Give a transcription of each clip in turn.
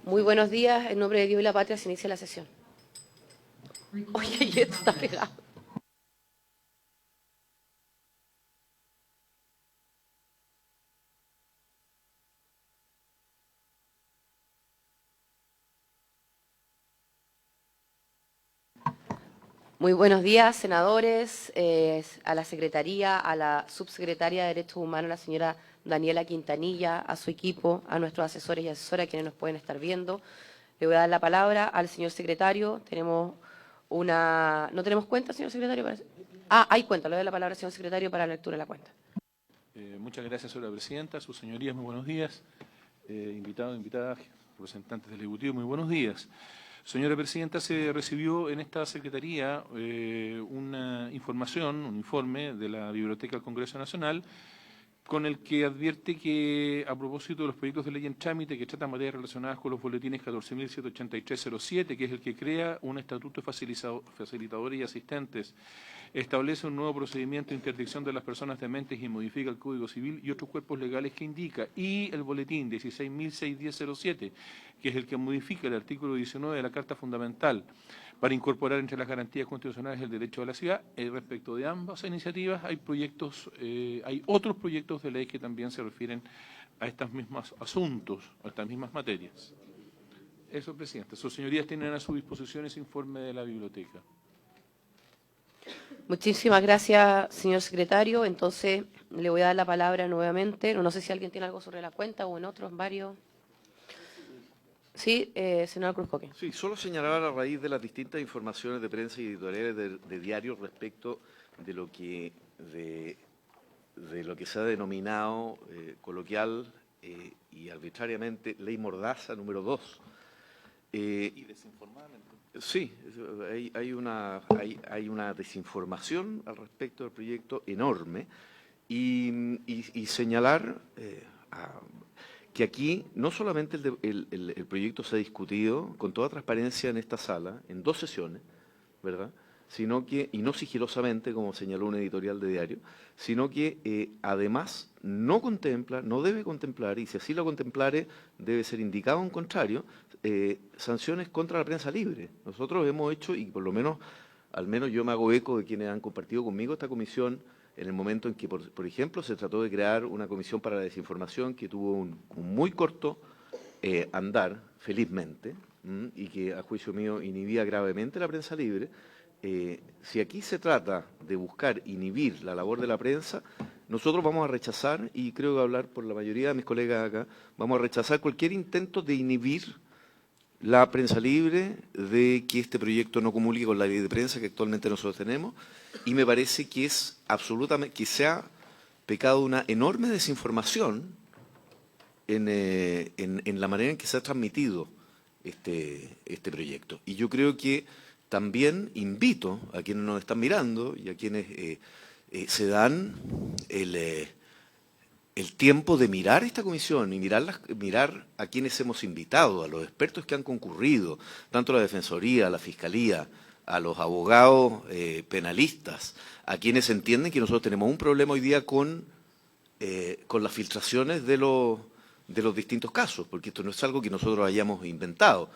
Muy buenos días. En nombre de Dios y la Patria se inicia la sesión. Oye, y esto está pegado. Muy buenos días, senadores, a la Secretaría, a la Subsecretaria de Derechos Humanos, la señora Daniela Quintanilla, a su equipo, a nuestros asesores y asesoras, quienes nos pueden estar viendo. Le voy a dar la palabra al señor secretario. Tenemos una... ¿No tenemos cuenta, señor secretario? Ah, hay cuenta. Le doy la palabra al señor secretario para la lectura de la cuenta. Muchas gracias, señora presidenta. Sus señorías, muy buenos días. Invitados, invitadas, representantes del Ejecutivo, muy buenos días. Señora presidenta, se recibió en esta Secretaría una información, un informe de la Biblioteca del Congreso Nacional, con el que advierte que, a propósito de los proyectos de ley en trámite que tratan materias relacionadas con los boletines 14.183/07, que es el que crea un estatuto de facilitadores y asistentes, establece un nuevo procedimiento de interdicción de las personas dementes y modifica el Código Civil y otros cuerpos legales que indica, y el boletín 16.610/07, que es el que modifica el artículo 19 de la Carta Fundamental, para incorporar entre las garantías constitucionales el derecho a la ciudad. Respecto de ambas iniciativas hay otros proyectos de ley que también se refieren a estos mismos asuntos, a estas mismas materias. Eso, presidente. Sus señorías tienen a su disposición ese informe de la biblioteca. Muchísimas gracias, señor secretario. Entonces, le voy a dar la palabra nuevamente. No sé si alguien tiene algo sobre la cuenta o en otros, varios. Sí, senador Cruz-Coque. Sí, solo señalaba a raíz de las distintas informaciones de prensa y editoriales de diarios respecto de lo que se ha denominado coloquial y arbitrariamente Ley Mordaza número 2. Y desinformadamente. Sí, hay una desinformación al respecto del proyecto enorme y señalar que aquí no solamente el proyecto se ha discutido con toda transparencia en esta sala, en 2 sesiones, ¿verdad?, sino que, y no sigilosamente, como señaló un editorial de diario, sino que además no debe contemplar, y si así lo contemplare, debe ser indicado en contrario, sanciones contra la prensa libre. Nosotros hemos hecho, y por lo menos, al menos yo me hago eco de quienes han compartido conmigo esta comisión, en el momento en que, por ejemplo, se trató de crear una comisión para la desinformación que tuvo un muy corto andar, felizmente, y que, a juicio mío, inhibía gravemente la prensa libre. Si aquí se trata de buscar inhibir la labor de la prensa, nosotros vamos a rechazar, y creo que hablar por la mayoría de mis colegas acá, vamos a rechazar cualquier intento de inhibir la prensa libre, de que este proyecto no comulgue con la ley de prensa que actualmente nosotros tenemos, y me parece que es absolutamente, que se ha pecado una enorme desinformación en la manera en que se ha transmitido este proyecto. Y yo creo que también invito a quienes nos están mirando y a quienes se dan el tiempo de mirar esta comisión y mirar a quienes hemos invitado, a los expertos que han concurrido, tanto a la Defensoría, a la Fiscalía, a los abogados penalistas, a quienes entienden que nosotros tenemos un problema hoy día con las filtraciones de los distintos casos, porque esto no es algo que nosotros hayamos inventado.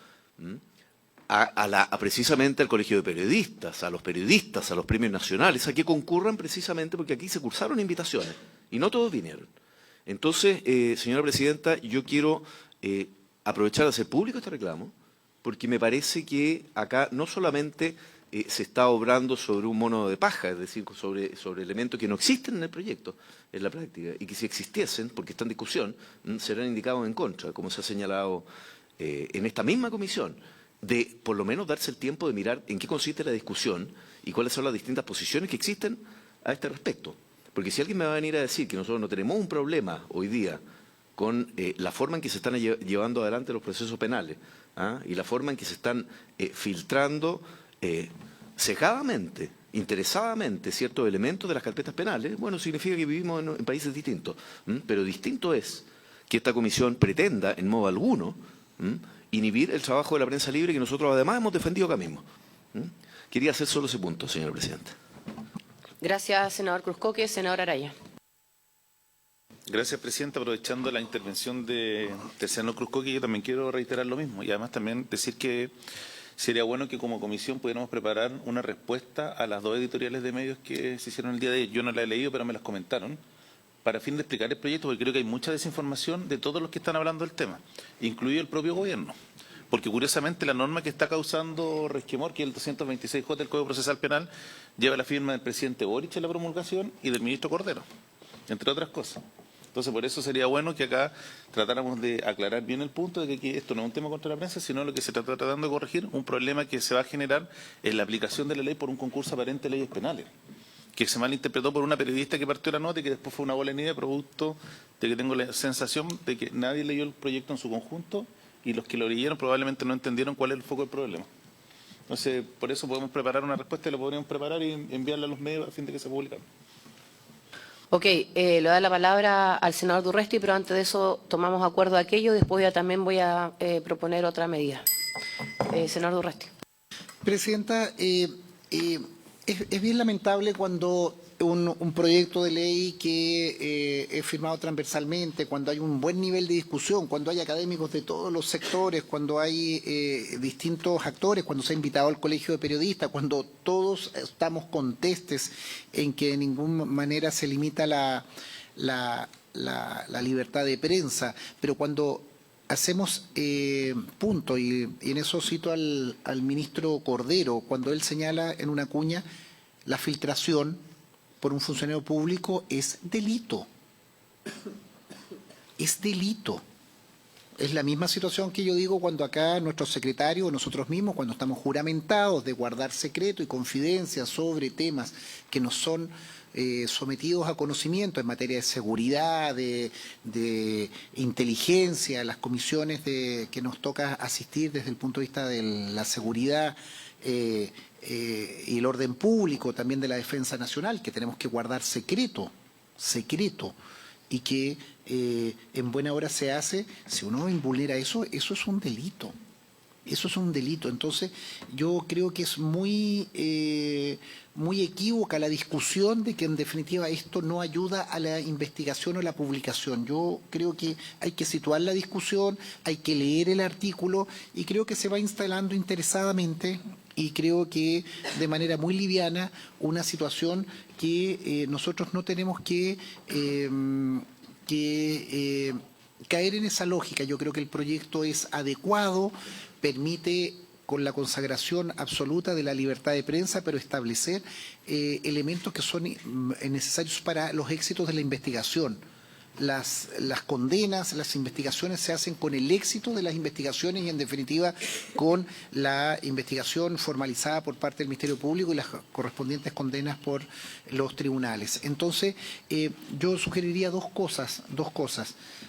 Precisamente al Colegio de Periodistas, a los premios nacionales, a que concurran precisamente porque aquí se cursaron invitaciones y no todos vinieron. Entonces, señora presidenta, yo quiero aprovechar de hacer público este reclamo, porque me parece que acá no solamente se está obrando sobre un mono de paja, es decir, sobre elementos que no existen en el proyecto, en la práctica, y que si existiesen, porque está en discusión, serán indicados en contra, como se ha señalado en esta misma comisión, de por lo menos darse el tiempo de mirar en qué consiste la discusión y cuáles son las distintas posiciones que existen a este respecto. Porque si alguien me va a venir a decir que nosotros no tenemos un problema hoy día con la forma en que se están llevando adelante los procesos penales y la forma en que se están filtrando cejadamente, interesadamente ciertos elementos de las carpetas penales, bueno, significa que vivimos en países distintos. Pero distinto es que esta comisión pretenda, en modo alguno, inhibir el trabajo de la prensa libre que nosotros además hemos defendido acá mismo. Quería hacer solo ese punto, señor presidente. Gracias, senador Cruz-Coque. Senador Araya. Gracias, Presidenta. Aprovechando la intervención de Terciano Cruzcoque, yo también quiero reiterar lo mismo y además también decir que sería bueno que como comisión pudiéramos preparar una respuesta a las dos editoriales de medios que se hicieron el día de hoy. Yo no la he leído, pero me las comentaron, para fin de explicar el proyecto, porque creo que hay mucha desinformación de todos los que están hablando del tema, incluido el propio gobierno. Porque curiosamente la norma que está causando resquemor, que es el 226J del Código Procesal Penal, lleva la firma del presidente Boric en la promulgación y del ministro Cordero, entre otras cosas. Entonces, por eso sería bueno que acá tratáramos de aclarar bien el punto de que aquí esto no es un tema contra la prensa, sino lo que se está tratando de corregir, un problema que se va a generar en la aplicación de la ley por un concurso aparente de leyes penales, que se malinterpretó por una periodista que partió la nota y que después fue una bola de nieve producto de que tengo la sensación de que nadie leyó el proyecto en su conjunto y los que lo leyeron probablemente no entendieron cuál es el foco del problema. Entonces, por eso podemos preparar una respuesta y la podríamos preparar y enviarla a los medios a fin de que se publique. Ok, le doy la palabra al senador Durresti, pero antes de eso tomamos acuerdo de aquello, después ya también voy a proponer otra medida. Senador Durresti. Presidenta, es bien lamentable cuando un proyecto de ley que es firmado transversalmente, cuando hay un buen nivel de discusión, cuando hay académicos de todos los sectores, cuando hay distintos actores, cuando se ha invitado al Colegio de Periodistas, cuando todos estamos contestes en que de ninguna manera se limita la libertad de prensa, pero cuando hacemos punto, y en eso cito al ministro Cordero, cuando él señala en una cuña la filtración por un funcionario público es delito. Es delito. Es la misma situación que yo digo cuando acá nuestros secretarios, nosotros mismos, cuando estamos juramentados de guardar secreto y confidencia sobre temas que nos son sometidos a conocimiento en materia de seguridad, de inteligencia, las comisiones que nos toca asistir desde el punto de vista de la seguridad y el orden público, también de la defensa nacional, que tenemos que guardar secreto, y que en buena hora se hace. Si uno vulnera eso, eso es un delito. Eso es un delito. Entonces, yo creo que es muy equívoca la discusión de que en definitiva esto no ayuda a la investigación o la publicación. Yo creo que hay que situar la discusión, hay que leer el artículo y creo que se va instalando interesadamente y creo que de manera muy liviana una situación que nosotros no tenemos que caer en esa lógica. Yo creo que el proyecto es adecuado, permite con la consagración absoluta de la libertad de prensa, pero establecer elementos que son necesarios para los éxitos de la investigación. Las condenas, las investigaciones se hacen con el éxito de las investigaciones y en definitiva con la investigación formalizada por parte del Ministerio Público y las correspondientes condenas por los tribunales. Entonces, yo sugeriría dos cosas,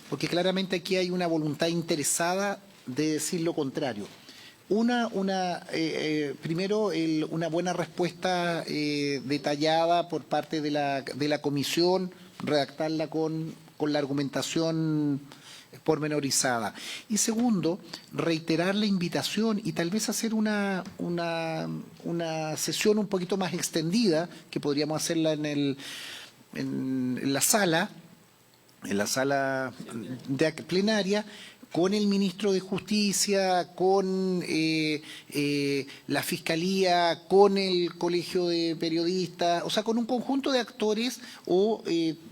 porque claramente aquí hay una voluntad interesada de decir lo contrario. Primero, una buena respuesta detallada por parte de la comisión, redactarla con la argumentación pormenorizada. Y segundo, reiterar la invitación y tal vez hacer una sesión un poquito más extendida, que podríamos hacerla en la sala plenaria, con el ministro de Justicia, con la Fiscalía, con el Colegio de Periodistas, o sea, con un conjunto de actores o,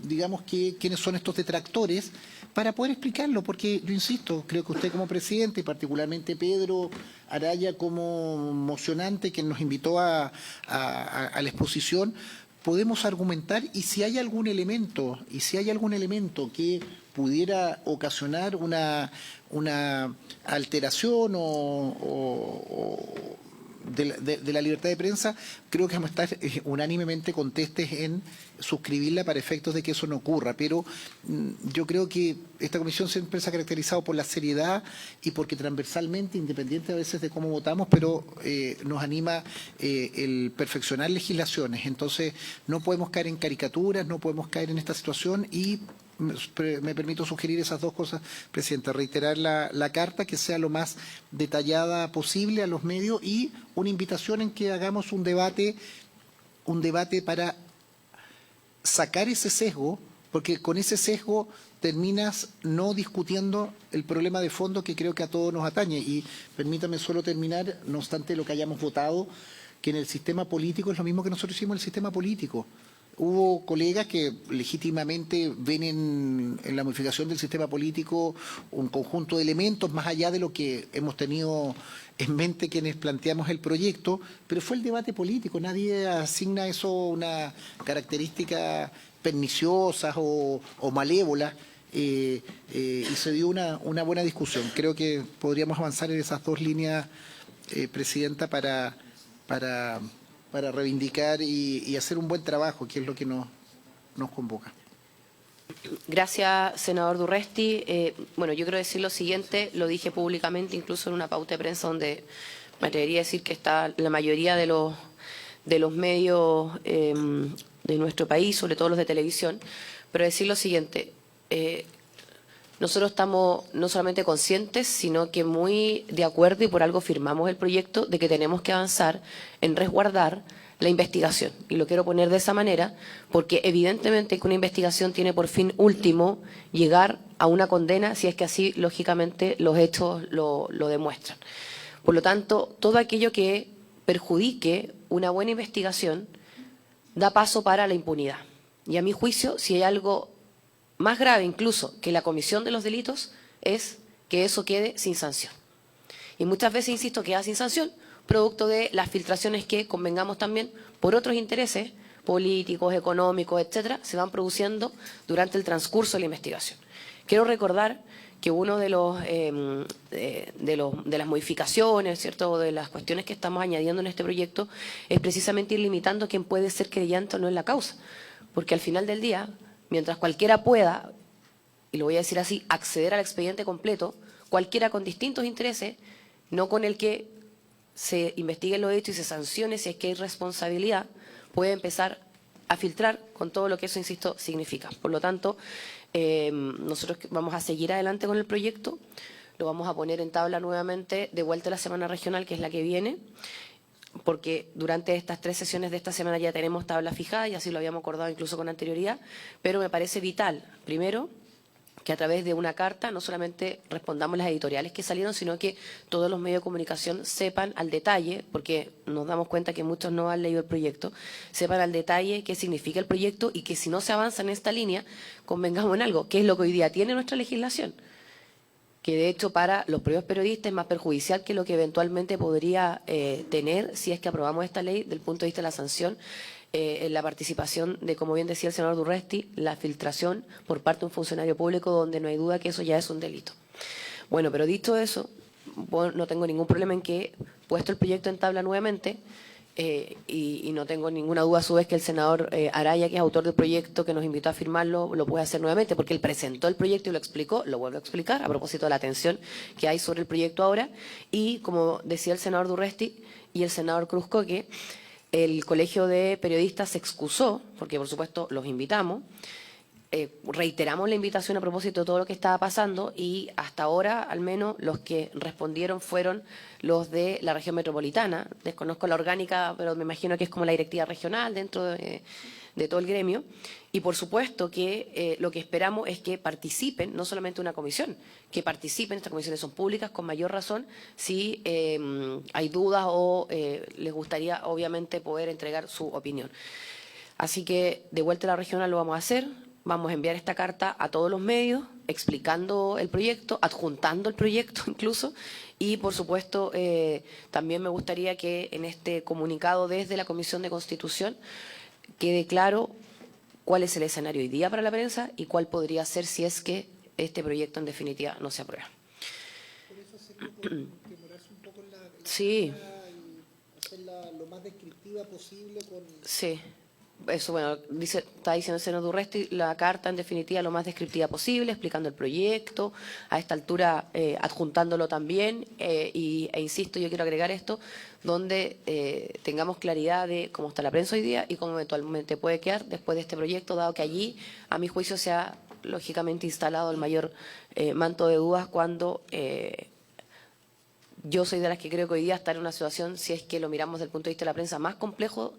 digamos, quiénes son estos detractores, para poder explicarlo, porque yo insisto, creo que usted como presidente, y particularmente Pedro Araya como mocionante, que nos invitó a la exposición, podemos argumentar y si hay algún elemento que pudiera ocasionar una alteración de la libertad de prensa, creo que vamos a estar unánimemente contestes en suscribirla para efectos de que eso no ocurra. Pero yo creo que esta comisión siempre se ha caracterizado por la seriedad y porque transversalmente, independiente a veces de cómo votamos, pero nos anima el perfeccionar legislaciones. Entonces, no podemos caer en caricaturas, no podemos caer en esta situación y me permito sugerir esas dos cosas, Presidente. Reiterar la carta, que sea lo más detallada posible a los medios y una invitación en que hagamos un debate para sacar ese sesgo porque con ese sesgo terminas no discutiendo el problema de fondo que creo que a todos nos atañe. Y permítame solo terminar, no obstante lo que hayamos votado, que en el sistema político es lo mismo que nosotros hicimos en el sistema político. Hubo colegas que legítimamente ven en la modificación del sistema político un conjunto de elementos más allá de lo que hemos tenido en mente quienes planteamos el proyecto, pero fue el debate político, nadie asigna a eso una característica perniciosa o malévola, y se dio una buena discusión. Creo que podríamos avanzar en esas dos líneas, Presidenta, para reivindicar y hacer un buen trabajo, que es lo que nos convoca. Gracias, senador Durresti. Bueno, yo quiero decir lo siguiente, lo dije públicamente, incluso en una pauta de prensa donde me atrevería a decir que está la mayoría de los medios de nuestro país, sobre todo los de televisión, pero decir lo siguiente, nosotros estamos no solamente conscientes, sino que muy de acuerdo, y por algo firmamos el proyecto, de que tenemos que avanzar en resguardar la investigación. Y lo quiero poner de esa manera, porque evidentemente que una investigación tiene por fin último llegar a una condena, si es que así, lógicamente, los hechos lo demuestran. Por lo tanto, todo aquello que perjudique una buena investigación da paso para la impunidad. Y a mi juicio, si hay algo más grave incluso que la comisión de los delitos, es que eso quede sin sanción. Y muchas veces, insisto, queda sin sanción, producto de las filtraciones que, convengamos también, por otros intereses políticos, económicos, etcétera, se van produciendo durante el transcurso de la investigación. Quiero recordar que uno de las modificaciones, ¿cierto?, de las cuestiones que estamos añadiendo en este proyecto es precisamente ir limitando quién puede ser creyente o no en la causa. Porque al final del día, mientras cualquiera pueda, y lo voy a decir así, acceder al expediente completo, cualquiera con distintos intereses, no con el que se investigue los hechos y se sancione si es que hay responsabilidad, puede empezar a filtrar con todo lo que eso, insisto, significa. Por lo tanto, nosotros vamos a seguir adelante con el proyecto, lo vamos a poner en tabla nuevamente de vuelta a la semana regional, que es la que viene, porque durante estas 3 sesiones de esta semana ya tenemos tabla fijada y así lo habíamos acordado incluso con anterioridad, pero me parece vital, primero, que a través de una carta no solamente respondamos las editoriales que salieron, sino que todos los medios de comunicación sepan al detalle, porque nos damos cuenta que muchos no han leído el proyecto, sepan al detalle qué significa el proyecto y que si no se avanza en esta línea, convengamos en algo, que es lo que hoy día tiene nuestra legislación, que de hecho para los propios periodistas es más perjudicial que lo que eventualmente podría tener si es que aprobamos esta ley del punto de vista de la sanción, en la participación de, como bien decía el senador Durresti, la filtración por parte de un funcionario público, donde no hay duda que eso ya es un delito. Bueno, pero dicho eso, no tengo ningún problema en que, puesto el proyecto en tabla nuevamente, y no tengo ninguna duda a su vez que el senador Araya, que es autor del proyecto, que nos invitó a firmarlo, lo puede hacer nuevamente, porque él presentó el proyecto y lo explicó, lo vuelvo a explicar, a propósito de la atención que hay sobre el proyecto ahora, y como decía el senador Durresti y el senador Cruzcoque, el Colegio de Periodistas se excusó, porque por supuesto los invitamos, reiteramos la invitación a propósito de todo lo que estaba pasando y hasta ahora al menos los que respondieron fueron los de la región metropolitana. Desconozco la orgánica, pero me imagino que es como la directiva regional dentro de todo el gremio. Y por supuesto que lo que esperamos es que participen, no solamente una comisión, que participen, estas comisiones son públicas, con mayor razón, si hay dudas o les gustaría obviamente poder entregar su opinión. Así que de vuelta a la regional lo vamos a hacer. Vamos a enviar esta carta a todos los medios, explicando el proyecto, adjuntando el proyecto incluso, y por supuesto también me gustaría que en este comunicado desde la Comisión de Constitución quede claro cuál es el escenario hoy día para la prensa y cuál podría ser si es que este proyecto en definitiva no se aprueba. Por eso sería demorarse un poco en la sí. y hacerla lo más descriptiva posible con... Sí. Eso, bueno, está diciendo el senador Durresti, la carta en definitiva lo más descriptiva posible, explicando el proyecto, a esta altura adjuntándolo también, e insisto, yo quiero agregar esto, donde tengamos claridad de cómo está la prensa hoy día y cómo eventualmente puede quedar después de este proyecto, dado que allí, a mi juicio, se ha lógicamente instalado el mayor manto de dudas cuando... yo soy de las que creo que hoy día está en una situación, si es que lo miramos desde el punto de vista de la prensa, más complejo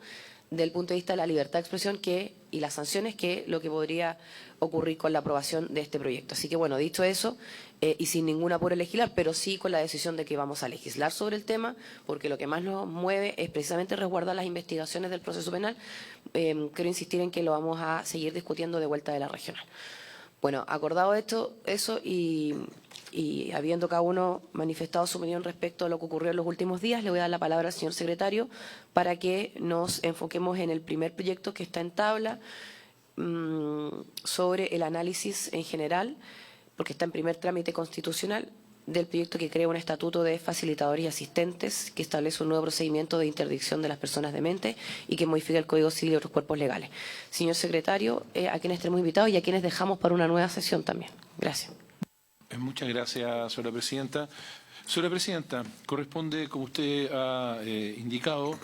del punto de vista de la libertad de expresión que y las sanciones que lo que podría ocurrir con la aprobación de este proyecto. Así que bueno, dicho eso, y sin ningún apuro en legislar, pero sí con la decisión de que vamos a legislar sobre el tema, porque lo que más nos mueve es precisamente resguardar las investigaciones del proceso penal. Quiero insistir en que lo vamos a seguir discutiendo de vuelta de la regional. Bueno, acordado eso y habiendo cada uno manifestado su opinión respecto a lo que ocurrió en los últimos días, le voy a dar la palabra al señor secretario para que nos enfoquemos en el primer proyecto que está en tabla sobre el análisis en general, porque está en primer trámite constitucional, del proyecto que crea un estatuto de facilitadores y asistentes que establece un nuevo procedimiento de interdicción de las personas dementes y que modifica el Código Civil y otros cuerpos legales. Señor secretario, a quienes tenemos invitados y a quienes dejamos para una nueva sesión también. Gracias. Muchas gracias, señora presidenta. Señora presidenta, corresponde, como usted ha indicado,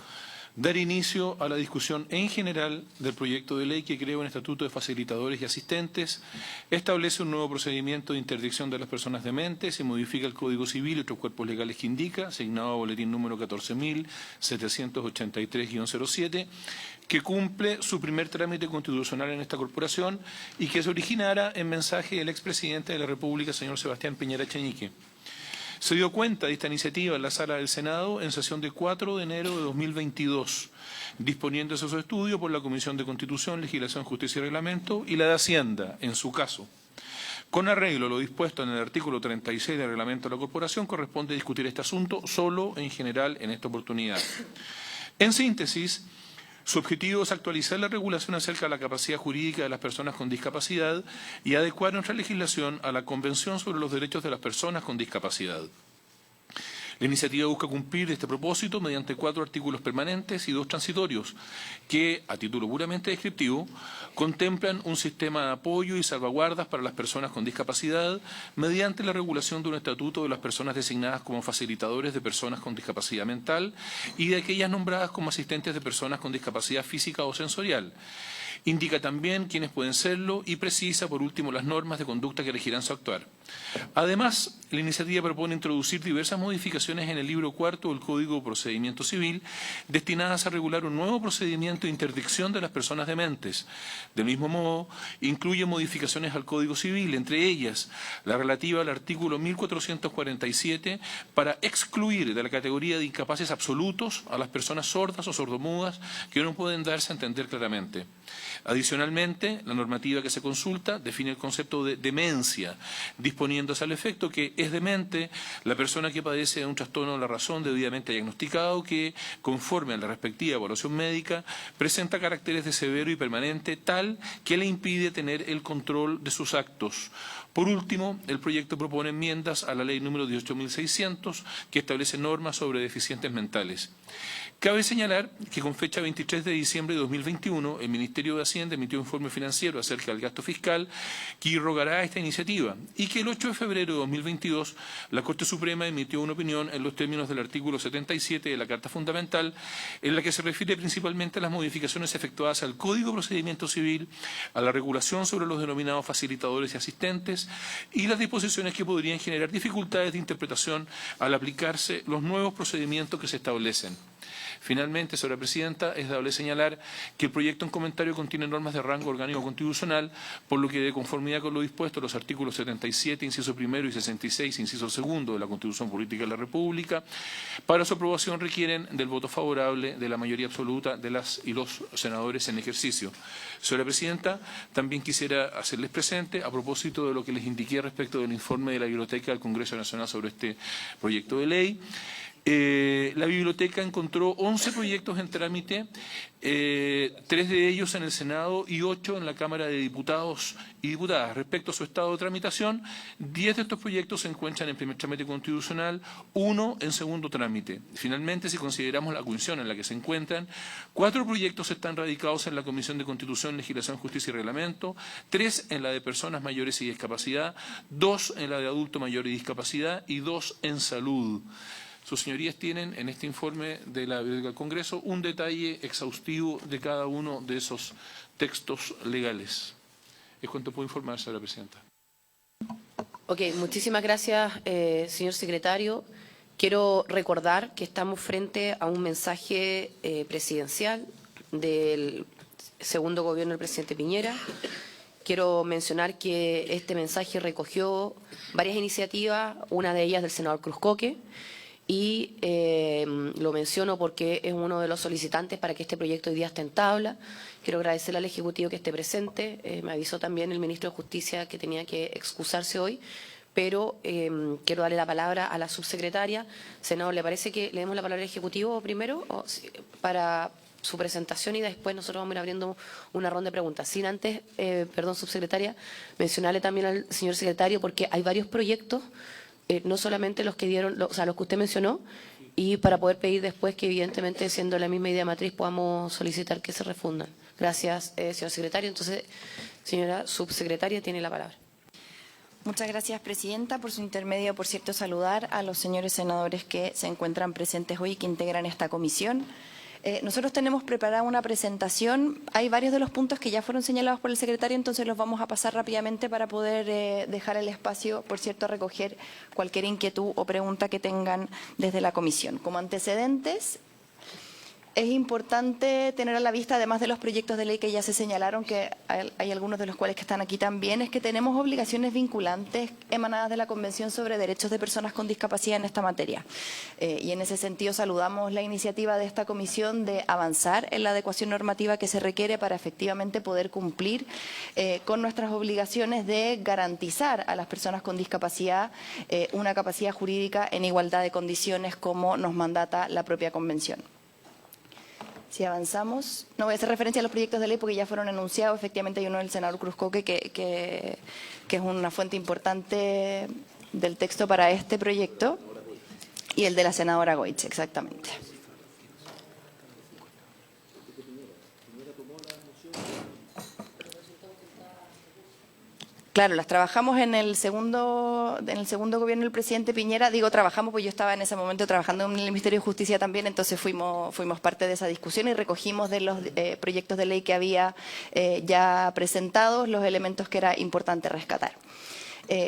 dar inicio a la discusión en general del proyecto de ley que crea un estatuto de facilitadores y asistentes, establece un nuevo procedimiento de interdicción de las personas dementes y modifica el Código Civil y otros cuerpos legales que indica, asignado a boletín número 14.783-07, que cumple su primer trámite constitucional en esta corporación y que se originara en mensaje del expresidente de la República, señor Sebastián Piñera Echenique. Se dio cuenta de esta iniciativa en la Sala del Senado en sesión de 4 de enero de 2022, disponiéndose su estudio por la Comisión de Constitución, Legislación, Justicia y Reglamento y la de Hacienda, en su caso. Con arreglo a lo dispuesto en el artículo 36 del Reglamento de la Corporación, corresponde discutir este asunto solo en general en esta oportunidad. En síntesis, su objetivo es actualizar la regulación acerca de la capacidad jurídica de las personas con discapacidad y adecuar nuestra legislación a la Convención sobre los Derechos de las Personas con Discapacidad. La iniciativa busca cumplir este propósito mediante 4 artículos permanentes y 2 transitorios que, a título puramente descriptivo, contemplan un sistema de apoyo y salvaguardas para las personas con discapacidad mediante la regulación de un estatuto de las personas designadas como facilitadores de personas con discapacidad mental y de aquellas nombradas como asistentes de personas con discapacidad física o sensorial. Indica también quiénes pueden serlo y precisa, por último, las normas de conducta que regirán su actuar. Además, la iniciativa propone introducir diversas modificaciones en el libro 4 del Código de Procedimiento Civil destinadas a regular un nuevo procedimiento de interdicción de las personas dementes. Del mismo modo, incluye modificaciones al Código Civil, entre ellas la relativa al artículo 1447 para excluir de la categoría de incapaces absolutos a las personas sordas o sordomudas que no pueden darse a entender claramente. Adicionalmente, la normativa que se consulta define el concepto de demencia, disponiéndose al efecto que es demente la persona que padece de un trastorno de la razón debidamente diagnosticado que, conforme a la respectiva evaluación médica, presenta caracteres de severo y permanente tal que le impide tener el control de sus actos. Por último, el proyecto propone enmiendas a la ley número 18.600 que establece normas sobre deficientes mentales. Cabe señalar que con fecha 23 de diciembre de 2021, el Ministerio de Hacienda emitió un informe financiero acerca del gasto fiscal que irrogará esta iniciativa y que el 8 de febrero de 2022 la Corte Suprema emitió una opinión en los términos del artículo 77 de la Carta Fundamental en la que se refiere principalmente a las modificaciones efectuadas al Código de Procedimiento Civil, a la regulación sobre los denominados facilitadores y asistentes y las disposiciones que podrían generar dificultades de interpretación al aplicarse los nuevos procedimientos que se establecen. Finalmente, señora presidenta, es dable señalar que el proyecto en comentario contiene normas de rango orgánico constitucional, por lo que de conformidad con lo dispuesto en los artículos 77, inciso primero, y 66, inciso segundo de la Constitución Política de la República, para su aprobación requieren del voto favorable de la mayoría absoluta de las y los senadores en ejercicio. Señora presidenta, también quisiera hacerles presente, a propósito de lo que les indiqué respecto del informe de la Biblioteca del Congreso Nacional sobre este proyecto de ley, la biblioteca encontró 11 proyectos en trámite, 3 de ellos en el Senado y 8 en la Cámara de Diputados y Diputadas. Respecto a su estado de tramitación, 10 de estos proyectos se encuentran en primer trámite constitucional, 1 en segundo trámite. Finalmente, si consideramos la comisión en la que se encuentran, 4 proyectos están radicados en la Comisión de Constitución, Legislación, Justicia y Reglamento, 3 en la de Personas Mayores y Discapacidad, 2 en la de Adulto Mayor y Discapacidad y 2 en Salud. Sus señorías tienen en este informe de la Biblioteca del Congreso un detalle exhaustivo de cada uno de esos textos legales. Es cuanto puedo informar, señora presidenta. Ok, muchísimas gracias, señor secretario. Quiero recordar que estamos frente a un mensaje presidencial del segundo gobierno del presidente Piñera. Quiero mencionar que este mensaje recogió varias iniciativas, una de ellas del senador Cruzcoque, y lo menciono porque es uno de los solicitantes para que este proyecto hoy día esté en tabla. Quiero agradecerle al Ejecutivo que esté presente. Me avisó también el ministro de Justicia que tenía que excusarse hoy, pero quiero darle la palabra a la subsecretaria. Senador, ¿le parece que le demos la palabra al Ejecutivo primero para su presentación y después nosotros vamos a ir abriendo una ronda de preguntas? Sin antes, perdón, subsecretaria, mencionarle también al señor secretario, porque hay varios proyectos, no solamente los que dieron, o sea, los que usted mencionó, y para poder pedir después que, evidentemente, siendo la misma idea matriz, podamos solicitar que se refundan. Gracias, señor secretario. Entonces, señora subsecretaria, tiene la palabra. Muchas gracias, presidenta. Por su intermedio, por cierto, saludar a los señores senadores que se encuentran presentes hoy y que integran esta comisión. Nosotros tenemos preparada una presentación. Hay varios de los puntos que ya fueron señalados por el secretario, entonces los vamos a pasar rápidamente para poder dejar el espacio, por cierto, a recoger cualquier inquietud o pregunta que tengan desde la comisión. Como antecedentes, es importante tener a la vista, además de los proyectos de ley que ya se señalaron, que hay algunos de los cuales que están aquí también, es que tenemos obligaciones vinculantes emanadas de la Convención sobre Derechos de Personas con Discapacidad en esta materia. Y en ese sentido saludamos la iniciativa de esta comisión de avanzar en la adecuación normativa que se requiere para efectivamente poder cumplir con nuestras obligaciones de garantizar a las personas con discapacidad una capacidad jurídica en igualdad de condiciones como nos mandata la propia Convención. Si avanzamos, no voy a hacer referencia a los proyectos de ley porque ya fueron enunciados. Efectivamente hay uno del senador Cruzcoque que es una fuente importante del texto para este proyecto, y el de la senadora Goich, exactamente. Claro, las trabajamos en el segundo gobierno del presidente Piñera. Digo trabajamos porque yo estaba en ese momento trabajando en el Ministerio de Justicia también, entonces fuimos parte de esa discusión y recogimos de los proyectos de ley que había ya presentados los elementos que era importante rescatar.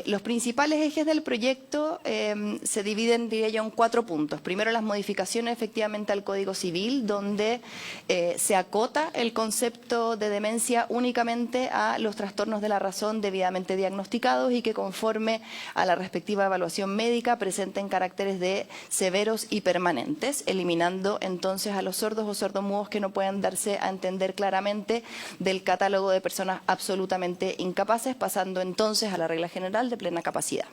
Los principales ejes del proyecto se dividen, diría yo, en 4 puntos. Primero, las modificaciones efectivamente al Código Civil, donde se acota el concepto de demencia únicamente a los trastornos de la razón debidamente diagnosticados y que conforme a la respectiva evaluación médica presenten caracteres de severos y permanentes, eliminando entonces a los sordos o sordomudos que no puedan darse a entender claramente del catálogo de personas absolutamente incapaces, pasando entonces a la regla general de plena capacidad.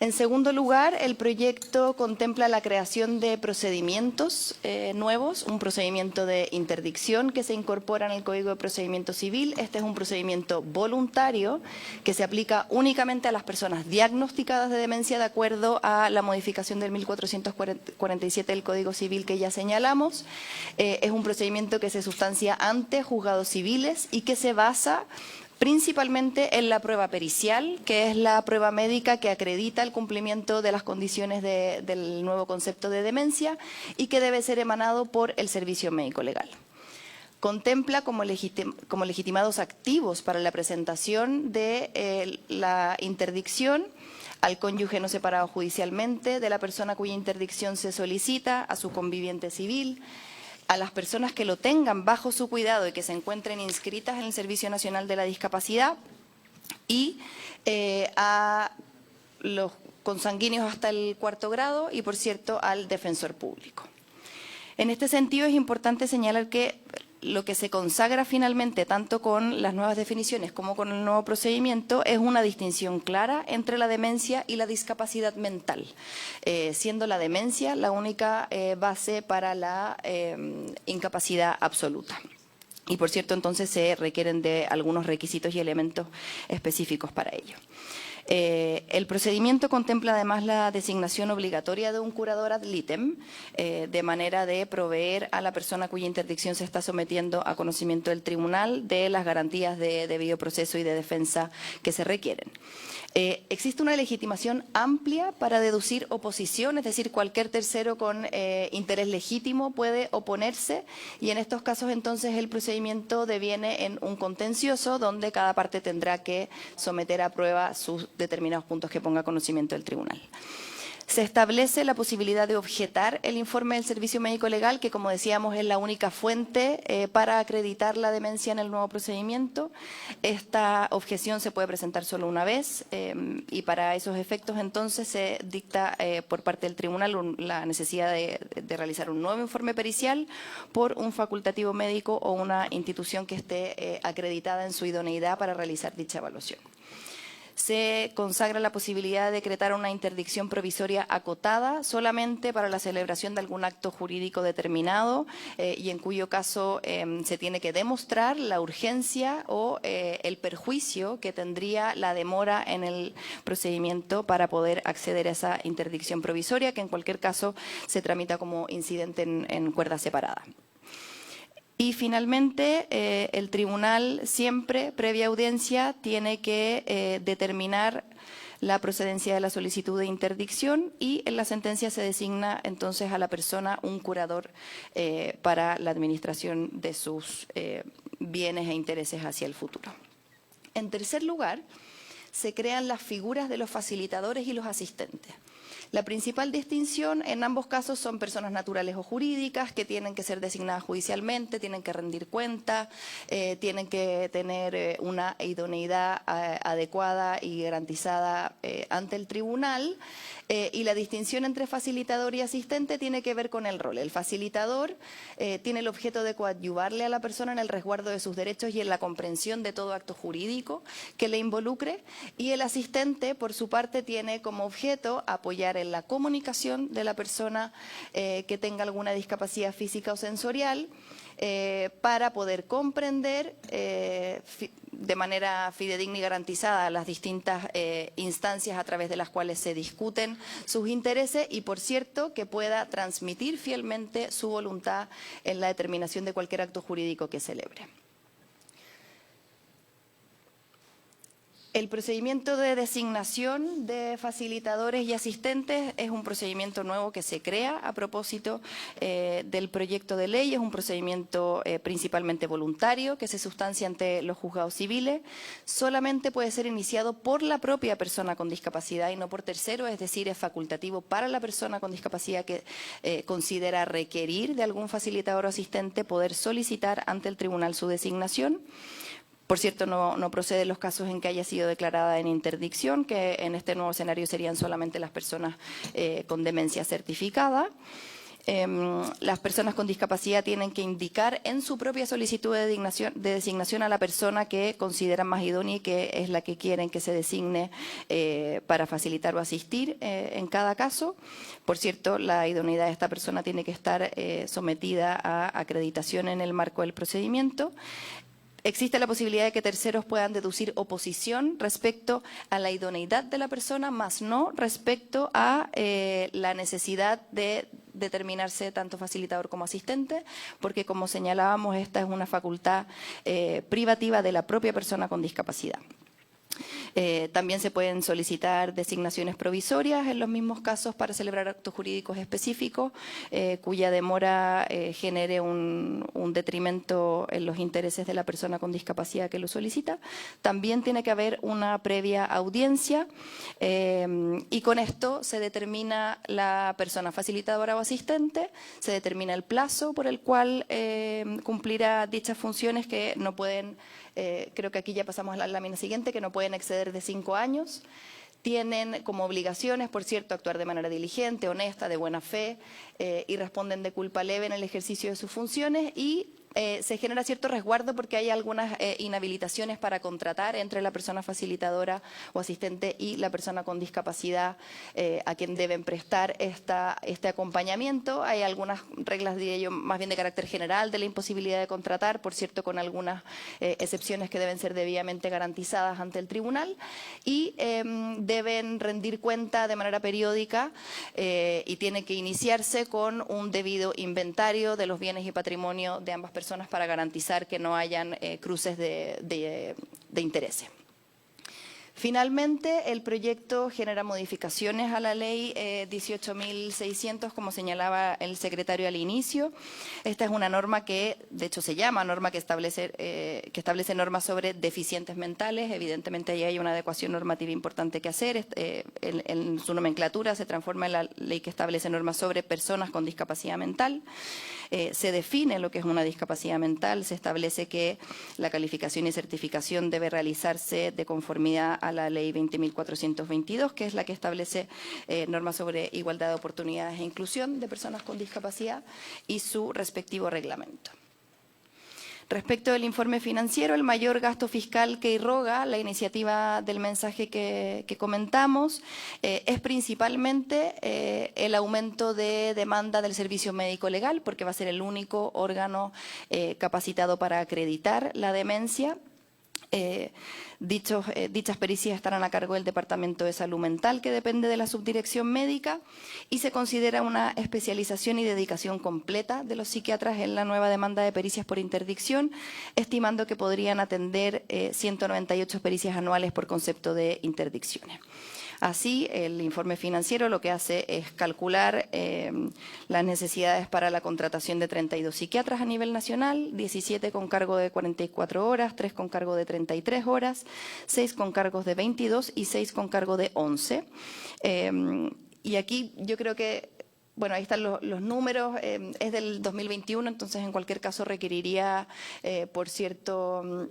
En segundo lugar, el proyecto contempla la creación de procedimientos nuevos, un procedimiento de interdicción que se incorpora en el Código de Procedimiento Civil. Este es un procedimiento voluntario que se aplica únicamente a las personas diagnosticadas de demencia de acuerdo a la modificación del 1447 del Código Civil que ya señalamos. Es un procedimiento que se sustancia ante juzgados civiles y que se basa principalmente en la prueba pericial, que es la prueba médica que acredita el cumplimiento de las condiciones del nuevo concepto de demencia y que debe ser emanado por el Servicio Médico Legal. Contempla como legitimados activos para la presentación de la interdicción al cónyuge no separado judicialmente, de la persona cuya interdicción se solicita, a su conviviente civil, a las personas que lo tengan bajo su cuidado y que se encuentren inscritas en el Servicio Nacional de la Discapacidad y a los consanguíneos hasta el 4º grado y, por cierto, al defensor público. En este sentido, es importante señalar que lo que se consagra finalmente, tanto con las nuevas definiciones como con el nuevo procedimiento, es una distinción clara entre la demencia y la discapacidad mental, siendo la demencia la única base para la incapacidad absoluta. Y, por cierto, entonces se requieren de algunos requisitos y elementos específicos para ello. El procedimiento contempla además la designación obligatoria de un curador ad litem, de manera de proveer a la persona cuya interdicción se está sometiendo a conocimiento del tribunal de las garantías de debido proceso y de defensa que se requieren. Existe una legitimación amplia para deducir oposición, es decir, cualquier tercero con interés legítimo puede oponerse y en estos casos entonces el procedimiento deviene en un contencioso donde cada parte tendrá que someter a prueba sus determinados puntos que ponga conocimiento del tribunal. Se establece la posibilidad de objetar el informe del Servicio Médico Legal, que como decíamos es la única fuente para acreditar la demencia en el nuevo procedimiento. Esta objeción se puede presentar solo una vez y para esos efectos entonces se dicta por parte del tribunal la necesidad de realizar un nuevo informe pericial por un facultativo médico o una institución que esté acreditada en su idoneidad para realizar dicha evaluación. Se consagra la posibilidad de decretar una interdicción provisoria acotada solamente para la celebración de algún acto jurídico determinado y en cuyo caso se tiene que demostrar la urgencia o el perjuicio que tendría la demora en el procedimiento para poder acceder a esa interdicción provisoria, que en cualquier caso se tramita como incidente en cuerda separada. Y finalmente, el tribunal siempre, previa audiencia, tiene que determinar la procedencia de la solicitud de interdicción y en la sentencia se designa entonces a la persona un curador para la administración de sus bienes e intereses hacia el futuro. En tercer lugar, se crean las figuras de los facilitadores y los asistentes. La principal distinción en ambos casos son personas naturales o jurídicas que tienen que ser designadas judicialmente, tienen que rendir cuentas, tienen que tener una idoneidad adecuada y garantizada ante el tribunal. Y la distinción entre facilitador y asistente tiene que ver con el rol. El facilitador tiene el objeto de coadyuvarle a la persona en el resguardo de sus derechos y en la comprensión de todo acto jurídico que le involucre. Y el asistente, por su parte, tiene como objeto apoyar en la comunicación de la persona que tenga alguna discapacidad física o sensorial para poder comprender de manera fidedigna y garantizada las distintas instancias a través de las cuales se discuten sus intereses y, por cierto, que pueda transmitir fielmente su voluntad en la determinación de cualquier acto jurídico que celebre. El procedimiento de designación de facilitadores y asistentes es un procedimiento nuevo que se crea a propósito del proyecto de ley. Es un procedimiento principalmente voluntario que se sustancia ante los juzgados civiles. Solamente puede ser iniciado por la propia persona con discapacidad y no por tercero, es decir, es facultativo para la persona con discapacidad que considera requerir de algún facilitador o asistente poder solicitar ante el tribunal su designación. Por cierto, no proceden los casos en que haya sido declarada en interdicción, que en este nuevo escenario serían solamente las personas con demencia certificada. Las personas con discapacidad tienen que indicar en su propia solicitud de designación a la persona que consideran más idónea y que es la que quieren que se designe para facilitar o asistir en cada caso. Por cierto, la idoneidad de esta persona tiene que estar sometida a acreditación en el marco del procedimiento. Existe la posibilidad de que terceros puedan deducir oposición respecto a la idoneidad de la persona, más no respecto a la necesidad de determinarse tanto facilitador como asistente, porque como señalábamos, esta es una facultad privativa de la propia persona con discapacidad. También se pueden solicitar designaciones provisorias en los mismos casos para celebrar actos jurídicos específicos cuya demora genere un detrimento en los intereses de la persona con discapacidad que lo solicita. También tiene que haber una previa audiencia y con esto se determina la persona facilitadora o asistente, se determina el plazo por el cual cumplirá dichas funciones que no pueden, creo que aquí ya pasamos a la lámina siguiente, que no pueden exceder de 5 años. Tienen como obligaciones, por cierto, actuar de manera diligente, honesta, de buena fe y responden de culpa leve en el ejercicio de sus funciones y se genera cierto resguardo porque hay algunas inhabilitaciones para contratar entre la persona facilitadora o asistente y la persona con discapacidad a quien deben prestar este acompañamiento. Hay algunas reglas de ello más bien de carácter general de la imposibilidad de contratar, por cierto, con algunas excepciones que deben ser debidamente garantizadas ante el tribunal y deben rendir cuenta de manera periódica y tiene que iniciarse con un debido inventario de los bienes y patrimonio de ambas personas para garantizar que no hayan cruces de intereses. Finalmente, el proyecto genera modificaciones a la ley 18.600, como señalaba el secretario al inicio. Esta es una norma que, de hecho, se llama norma que establece normas sobre deficientes mentales. Evidentemente, ahí hay una adecuación normativa importante que hacer. En su nomenclatura se transforma en la ley que establece normas sobre personas con discapacidad mental. Se define lo que es una discapacidad mental, se establece que la calificación y certificación debe realizarse de conformidad a la ley 20.422, que es la que establece normas sobre igualdad de oportunidades e inclusión de personas con discapacidad y su respectivo reglamento. Respecto del informe financiero, el mayor gasto fiscal que irroga la iniciativa del mensaje que comentamos es principalmente el aumento de demanda del servicio médico legal, porque va a ser el único órgano capacitado para acreditar la demencia. Dichas pericias estarán a cargo del Departamento de Salud Mental, que depende de la subdirección médica, y se considera una especialización y dedicación completa de los psiquiatras en la nueva demanda de pericias por interdicción, estimando que podrían atender 198 pericias anuales por concepto de interdicciones. Así, el informe financiero lo que hace es calcular las necesidades para la contratación de 32 psiquiatras a nivel nacional, 17 con cargo de 44 horas, 3 con cargo de 33 horas, 6 con cargos de 22 y 6 con cargo de 11. Y aquí yo creo que, bueno, ahí están los números, es del 2021, entonces en cualquier caso requeriría, por cierto,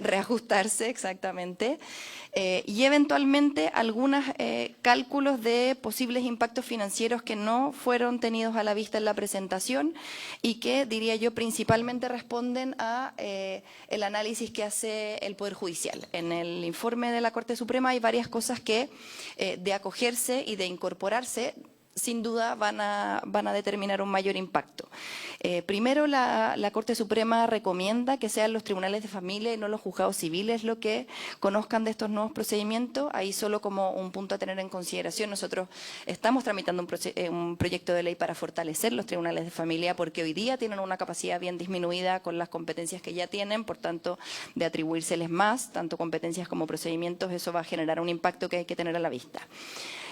reajustarse exactamente, y eventualmente algunos cálculos de posibles impactos financieros que no fueron tenidos a la vista en la presentación y que, diría yo, principalmente responden a el análisis que hace el Poder Judicial. En el informe de la Corte Suprema hay varias cosas que, de acogerse y de incorporarse, sin duda van a determinar un mayor impacto. Primero, la Corte Suprema recomienda que sean los tribunales de familia y no los juzgados civiles lo que conozcan de estos nuevos procedimientos. Ahí solo como un punto a tener en consideración, nosotros estamos tramitando un proyecto de ley para fortalecer los tribunales de familia, porque hoy día tienen una capacidad bien disminuida con las competencias que ya tienen, por tanto, de atribuírseles más, tanto competencias como procedimientos, eso va a generar un impacto que hay que tener a la vista.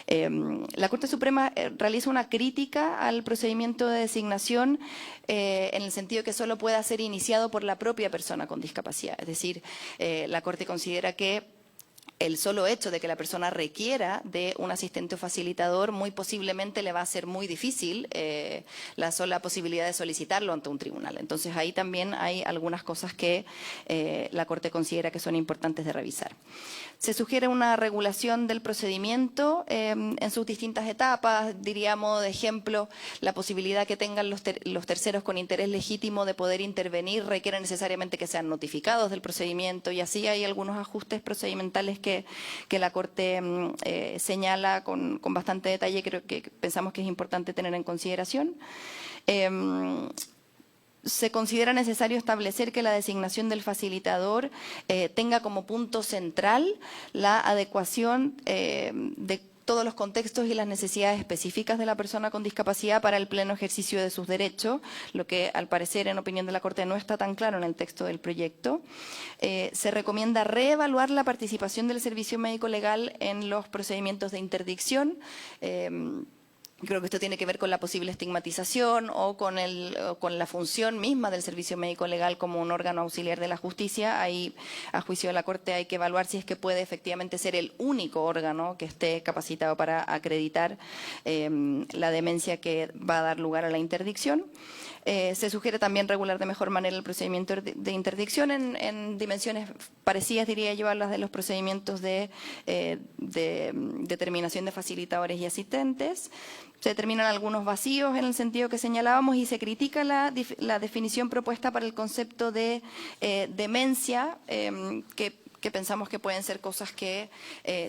La Corte Suprema realiza una crítica al procedimiento de designación en el sentido que solo pueda ser iniciado por la propia persona con discapacidad. Es decir, la Corte considera que el solo hecho de que la persona requiera de un asistente o facilitador muy posiblemente le va a ser muy difícil la sola posibilidad de solicitarlo ante un tribunal. Entonces ahí también hay algunas cosas que la Corte considera que son importantes de revisar. Se sugiere una regulación del procedimiento en sus distintas etapas, diríamos, de ejemplo, la posibilidad que tengan los terceros con interés legítimo de poder intervenir requiere necesariamente que sean notificados del procedimiento, y así hay algunos ajustes procedimentales que la Corte señala con bastante detalle, creo que pensamos que es importante tener en consideración. Se considera necesario establecer que la designación del facilitador tenga como punto central la adecuación de todos los contextos y las necesidades específicas de la persona con discapacidad para el pleno ejercicio de sus derechos, lo que al parecer, en opinión de la Corte, no está tan claro en el texto del proyecto. Se recomienda reevaluar la participación del servicio médico legal en los procedimientos de interdicción. Creo que esto tiene que ver con la posible estigmatización o con la función misma del servicio médico legal como un órgano auxiliar de la justicia. Ahí, a juicio de la Corte, hay que evaluar si es que puede efectivamente ser el único órgano que esté capacitado para acreditar la demencia que va a dar lugar a la interdicción. Se sugiere también regular de mejor manera el procedimiento de interdicción en dimensiones parecidas, diría yo, a las de los procedimientos de determinación de facilitadores y asistentes. Se determinan algunos vacíos en el sentido que señalábamos y se critica la definición propuesta para el concepto de demencia, que pensamos que pueden ser cosas que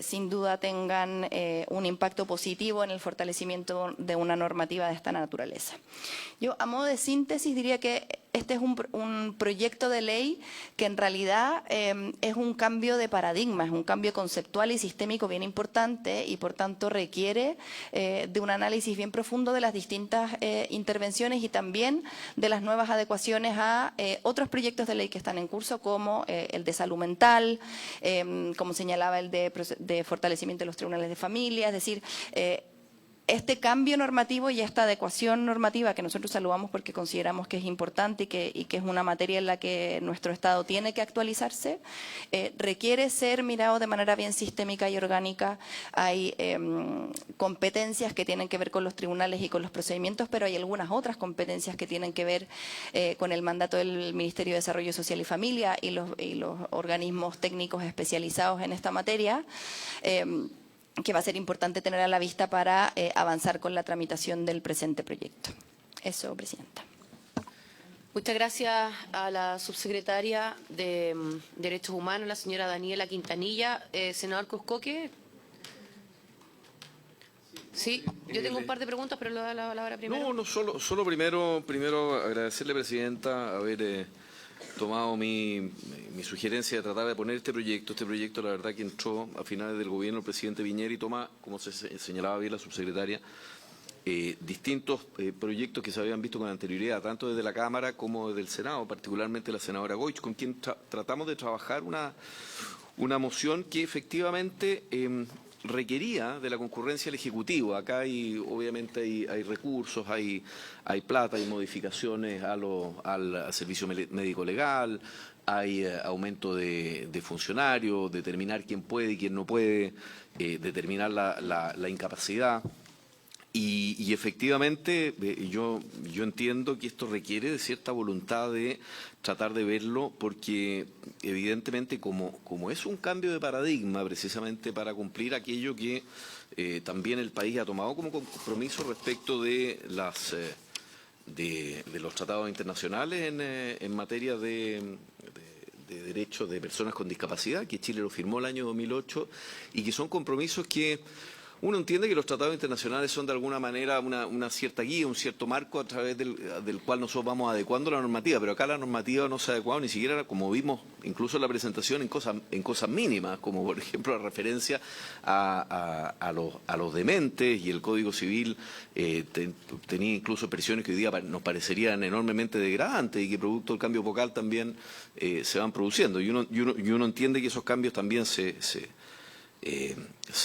sin duda tengan un impacto positivo en el fortalecimiento de una normativa de esta naturaleza. Yo, a modo de síntesis, diría que este es un proyecto de ley que en realidad es un cambio de paradigma, es un cambio conceptual y sistémico bien importante y por tanto requiere de un análisis bien profundo de las distintas intervenciones y también de las nuevas adecuaciones a otros proyectos de ley que están en curso, como el de salud mental, como señalaba el de fortalecimiento de los tribunales de familia, es decir, este cambio normativo y esta adecuación normativa que nosotros saludamos porque consideramos que es importante y que es una materia en la que nuestro Estado tiene que actualizarse, requiere ser mirado de manera bien sistémica y orgánica. Hay competencias que tienen que ver con los tribunales y con los procedimientos, pero hay algunas otras competencias que tienen que ver con el mandato del Ministerio de Desarrollo Social y Familia y los organismos técnicos especializados en esta materia, que va a ser importante tener a la vista para avanzar con la tramitación del presente proyecto. Eso, Presidenta. Muchas gracias a la subsecretaria de Derechos Humanos, la señora Daniela Quintanilla. Senador Cuscoque. Sí, yo tengo un par de preguntas, pero le doy la palabra primero. No, solo primero agradecerle, Presidenta, haber tomado mi sugerencia de tratar de poner este proyecto, la verdad que entró a finales del gobierno el presidente Piñera y toma, como se señalaba bien la subsecretaria, distintos proyectos que se habían visto con anterioridad, tanto desde la Cámara como desde el Senado, particularmente la senadora Goich, con quien tratamos de trabajar una moción que efectivamente requería de la concurrencia del Ejecutivo. Acá obviamente hay recursos, hay plata, hay modificaciones al servicio médico legal, hay aumento de funcionarios, determinar quién puede y quién no puede, determinar la incapacidad. Y efectivamente yo entiendo que esto requiere de cierta voluntad de tratar de verlo, porque evidentemente como es un cambio de paradigma precisamente para cumplir aquello que también el país ha tomado como compromiso respecto de los tratados internacionales en materia de derechos de personas con discapacidad, que Chile lo firmó el año 2008 y que son compromisos que uno entiende que los tratados internacionales son de alguna manera una cierta guía, un cierto marco a través del cual nosotros vamos adecuando la normativa, pero acá la normativa no se ha adecuado ni siquiera, como vimos incluso en la presentación, en cosas mínimas, como por ejemplo la referencia a los dementes, y el Código Civil tenía incluso expresiones que hoy día nos parecerían enormemente degradantes y que producto del cambio vocal también se van produciendo. Y uno entiende que esos cambios también se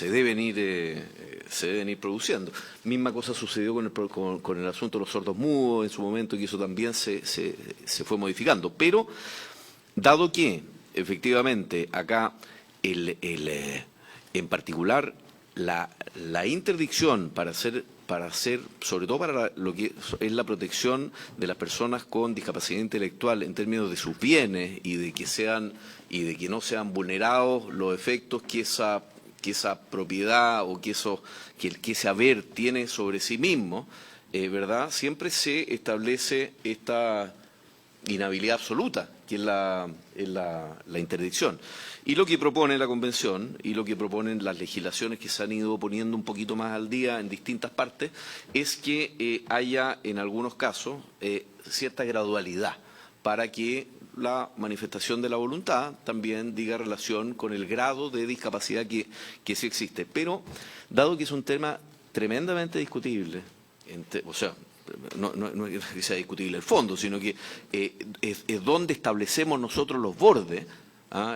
deben ir produciendo. Misma cosa sucedió con el asunto de los sordos mudos en su momento, y eso también se fue modificando. Pero, dado que, efectivamente, acá, en particular, la interdicción para hacer, sobre todo para lo que es la protección de las personas con discapacidad intelectual en términos de sus bienes y de que no sean vulnerados los efectos que esa propiedad o que ese haber tiene sobre sí mismo, ¿verdad? Siempre se establece esta inhabilidad absoluta, que es la interdicción. Y lo que propone la Convención y lo que proponen las legislaciones que se han ido poniendo un poquito más al día en distintas partes es que haya en algunos casos cierta gradualidad para que la manifestación de la voluntad también diga relación con el grado de discapacidad que sí existe. Pero, dado que es un tema tremendamente discutible, o sea, no es que sea discutible el fondo, sino que es donde establecemos nosotros los bordes.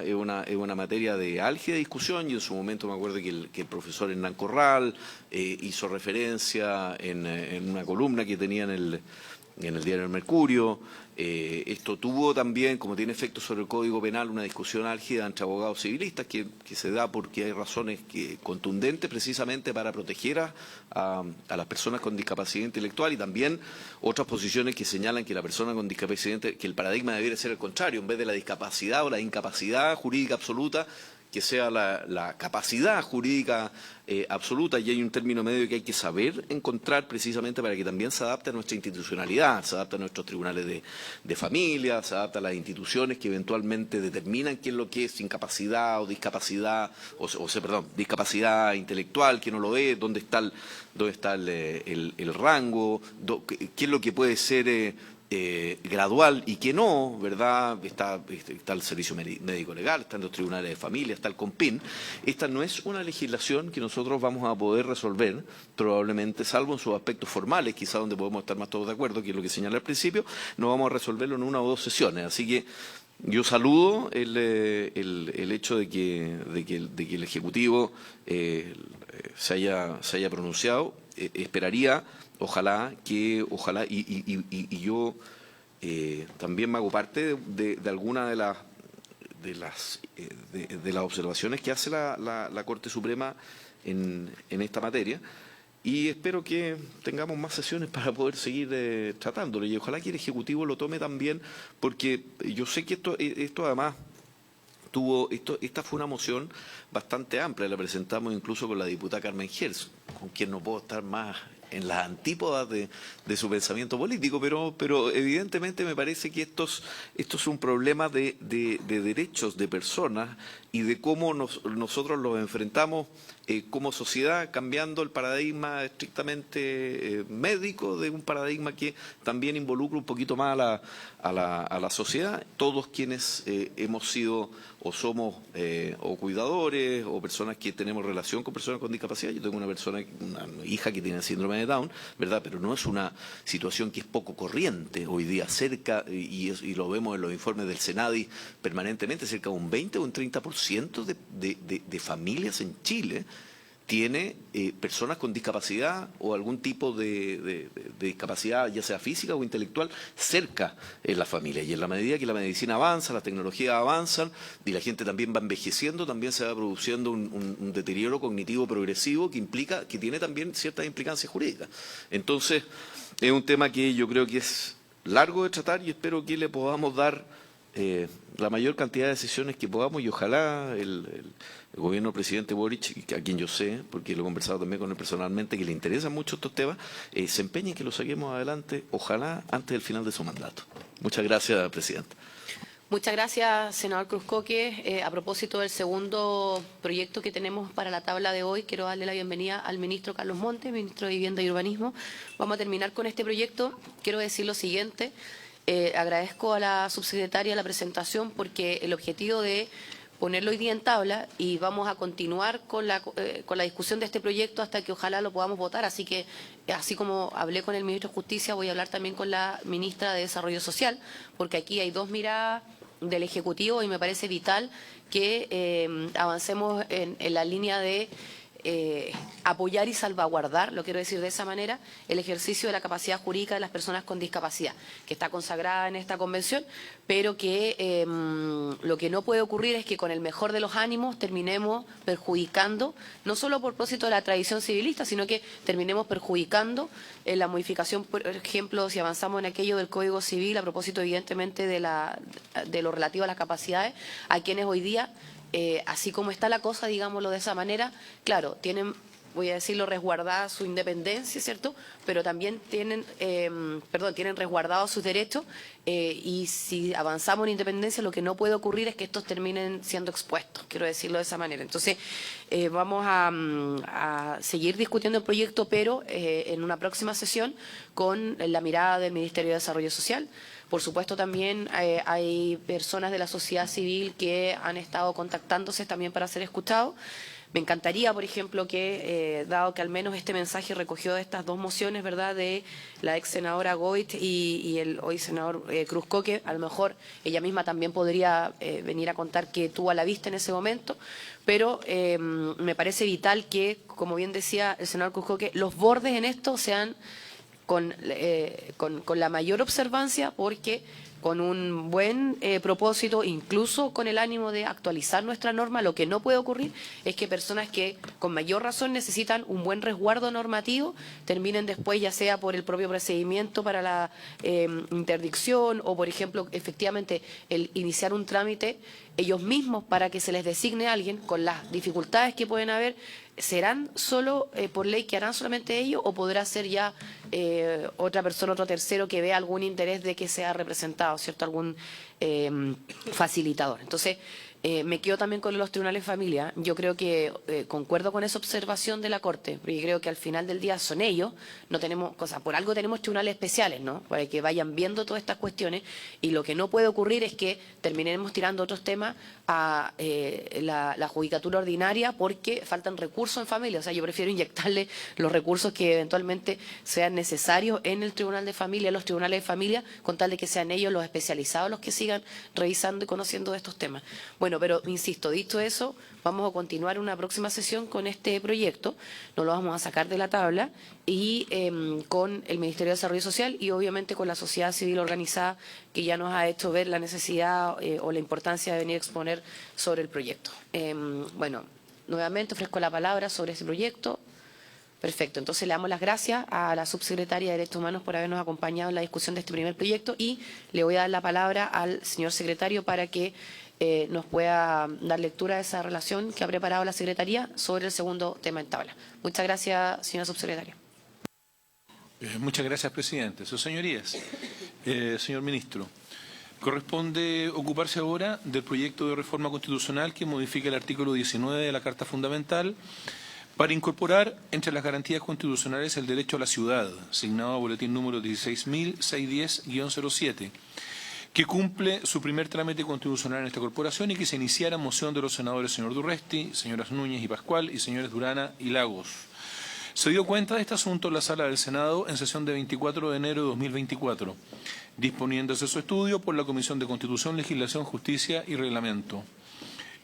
Es una materia de álgida discusión, y en su momento me acuerdo que el profesor Hernán Corral hizo referencia en una columna que tenía en el diario El Mercurio. Esto tuvo también, como tiene efectos sobre el Código Penal, una discusión álgida entre abogados civilistas que se da porque hay razones contundentes precisamente para proteger a las personas con discapacidad intelectual, y también otras posiciones que señalan que la persona con discapacidad, que el paradigma debería ser el contrario, en vez de la discapacidad o la incapacidad jurídica absoluta, que sea la capacidad jurídica absoluta, y hay un término medio que hay que saber encontrar precisamente para que también se adapte a nuestra institucionalidad, se adapte a nuestros tribunales de familia, se adapte a las instituciones que eventualmente determinan qué es lo que es incapacidad o discapacidad, discapacidad intelectual, que no lo es, dónde está el rango, qué es lo que puede ser gradual y que no, ¿verdad? Está el servicio médico legal, están los tribunales de familia, está el COMPIN. Esta no es una legislación que nosotros vamos a poder resolver, probablemente, salvo en sus aspectos formales, quizá donde podemos estar más todos de acuerdo, que es lo que señalé al principio, no vamos a resolverlo en 1 o 2 sesiones. Así que yo saludo el hecho de que el Ejecutivo se haya pronunciado. Esperaría, ojalá, y yo también me hago parte de alguna de las observaciones que hace la Corte Suprema en esta materia. Y espero que tengamos más sesiones para poder seguir tratándolo. Y ojalá que el Ejecutivo lo tome también, porque yo sé que esto además esta fue una moción bastante amplia, la presentamos incluso con la diputada Carmen Gers, con quien no puedo estar más en las antípodas de su pensamiento político, pero evidentemente me parece que esto es un problema de derechos de personas y de cómo nosotros los enfrentamos como sociedad, cambiando el paradigma estrictamente médico de un paradigma que también involucra un poquito más a la sociedad. Todos quienes hemos sido o somos o cuidadores o personas que tenemos relación con personas con discapacidad. Yo tengo una hija que tiene síndrome de Down, ¿verdad? Pero no es una situación que es poco corriente hoy día, cerca, y lo vemos en los informes del Senadi permanentemente, cerca de un 20 o un 30% de familias en Chile tiene personas con discapacidad o algún tipo de discapacidad, ya sea física o intelectual, cerca en la familia. Y en la medida que la medicina avanza, las tecnologías avanzan y la gente también va envejeciendo, también se va produciendo un deterioro cognitivo progresivo que tiene también ciertas implicancias jurídicas. Entonces, es un tema que yo creo que es largo de tratar y espero que le podamos dar la mayor cantidad de sesiones que podamos y ojalá el gobierno del presidente Boric, a quien yo sé, porque lo he conversado también con él personalmente, que le interesan mucho estos temas, se empeñe en que lo saquemos adelante, ojalá antes del final de su mandato. Muchas gracias, presidenta. Muchas gracias, senador Cruzcoque. A propósito del segundo proyecto que tenemos para la tabla de hoy, quiero darle la bienvenida al ministro Carlos Montes, ministro de Vivienda y Urbanismo. Vamos a terminar con este proyecto. Quiero decir lo siguiente. Agradezco a la subsecretaria la presentación porque el objetivo de ponerlo hoy día en tabla y vamos a continuar con la discusión de este proyecto hasta que ojalá lo podamos votar. Así que, así como hablé con el ministro de Justicia, voy a hablar también con la ministra de Desarrollo Social, porque aquí hay dos miradas del Ejecutivo y me parece vital que avancemos en la línea de apoyar y salvaguardar, lo quiero decir de esa manera, el ejercicio de la capacidad jurídica de las personas con discapacidad, que está consagrada en esta convención, pero que lo que no puede ocurrir es que con el mejor de los ánimos terminemos perjudicando, no solo por propósito de la tradición civilista, sino que terminemos perjudicando la modificación, por ejemplo, si avanzamos en aquello del Código Civil, a propósito evidentemente de lo relativo a las capacidades, a quienes hoy día así como está la cosa, digámoslo de esa manera, claro, tienen, voy a decirlo, resguardada su independencia, ¿cierto? Pero también tienen resguardados sus derechos y si avanzamos en independencia, lo que no puede ocurrir es que estos terminen siendo expuestos, quiero decirlo de esa manera. Entonces, vamos a seguir discutiendo el proyecto, pero en una próxima sesión con la mirada del Ministerio de Desarrollo Social. Por supuesto, también hay personas de la sociedad civil que han estado contactándose también para ser escuchados. Me encantaría, por ejemplo, que, dado que al menos este mensaje recogió estas dos mociones, ¿verdad?, de la ex senadora Goit y el hoy senador Cruzcoque, a lo mejor ella misma también podría venir a contar qué tuvo a la vista en ese momento, pero me parece vital que, como bien decía el senador Cruzcoque, los bordes en esto sean con la mayor observancia, porque con un buen propósito, incluso con el ánimo de actualizar nuestra norma, lo que no puede ocurrir es que personas que con mayor razón necesitan un buen resguardo normativo terminen después, ya sea por el propio procedimiento para la interdicción o, por ejemplo, efectivamente el iniciar un trámite ellos mismos para que se les designe a alguien con las dificultades que pueden haber. ¿Serán solo por ley que harán solamente ellos o podrá ser ya otra persona, otro tercero que vea algún interés de que sea representado, ¿cierto? Algún facilitador. Entonces, Me quedo también con los tribunales de familia. Yo creo que concuerdo con esa observación de la Corte, porque creo que al final del día son ellos, no tenemos cosas, por algo tenemos tribunales especiales, ¿no? Para que vayan viendo todas estas cuestiones, y lo que no puede ocurrir es que terminemos tirando otros temas a la judicatura ordinaria porque faltan recursos en familia. O sea, yo prefiero inyectarle los recursos que eventualmente sean necesarios en el tribunal de familia, en los tribunales de familia, con tal de que sean ellos los especializados los que sigan revisando y conociendo de estos temas. Bueno, pero insisto, dicho eso, vamos a continuar una próxima sesión con este proyecto, nos lo vamos a sacar de la tabla y con el Ministerio de Desarrollo Social y obviamente con la sociedad civil organizada que ya nos ha hecho ver la necesidad o la importancia de venir a exponer sobre el proyecto. Bueno, nuevamente ofrezco la palabra sobre este proyecto. Perfecto, entonces le damos las gracias a la subsecretaria de Derechos Humanos por habernos acompañado en la discusión de este primer proyecto y le voy a dar la palabra al señor secretario para que nos pueda dar lectura de esa relación que ha preparado la Secretaría sobre el segundo tema en tabla. Muchas gracias, señora subsecretaria. Muchas gracias, presidente. Sus señorías, señor ministro, corresponde ocuparse ahora del proyecto de reforma constitucional que modifica el artículo 19 de la Carta Fundamental para incorporar entre las garantías constitucionales el derecho a la ciudad, signado a boletín número 16.610-07, que cumple su primer trámite constitucional en esta corporación y que se iniciara en moción de los senadores señor Durresti, señoras Núñez y Pascual y señores Durana y Lagos. Se dio cuenta de este asunto en la Sala del Senado en sesión de 24 de enero de 2024, disponiéndose su estudio por la Comisión de Constitución, Legislación, Justicia y Reglamento.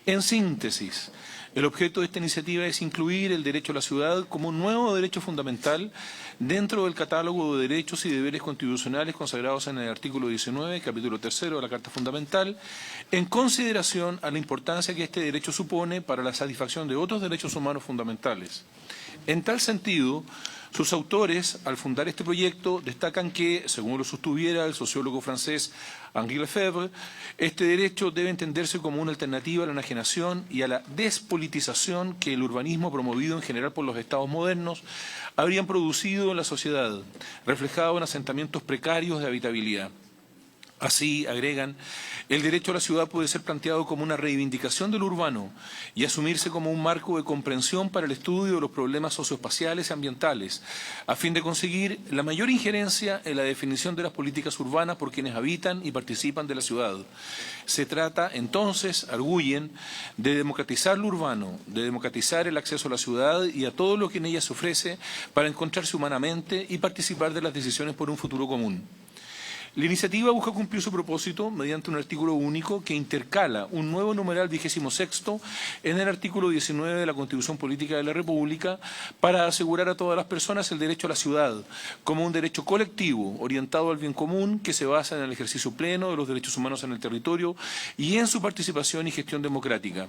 En síntesis, el objeto de esta iniciativa es incluir el derecho a la ciudad como un nuevo derecho fundamental dentro del catálogo de derechos y deberes constitucionales consagrados en el artículo 19, capítulo 3 de la Carta Fundamental, en consideración a la importancia que este derecho supone para la satisfacción de otros derechos humanos fundamentales. En tal sentido, sus autores, al fundar este proyecto, destacan que, según lo sostuviera el sociólogo francés Henri Lefebvre, este derecho debe entenderse como una alternativa a la enajenación y a la despolitización que el urbanismo promovido en general por los estados modernos habrían producido en la sociedad, reflejado en asentamientos precarios de habitabilidad. Así, agregan, el derecho a la ciudad puede ser planteado como una reivindicación de lo urbano y asumirse como un marco de comprensión para el estudio de los problemas socioespaciales y ambientales, a fin de conseguir la mayor injerencia en la definición de las políticas urbanas por quienes habitan y participan de la ciudad. Se trata, entonces, arguyen, de democratizar lo urbano, de democratizar el acceso a la ciudad y a todo lo que en ella se ofrece para encontrarse humanamente y participar de las decisiones por un futuro común. La iniciativa busca cumplir su propósito mediante un artículo único que intercala un nuevo numeral 26º en el artículo 19 de la Constitución Política de la República para asegurar a todas las personas el derecho a la ciudad como un derecho colectivo orientado al bien común que se basa en el ejercicio pleno de los derechos humanos en el territorio y en su participación y gestión democrática.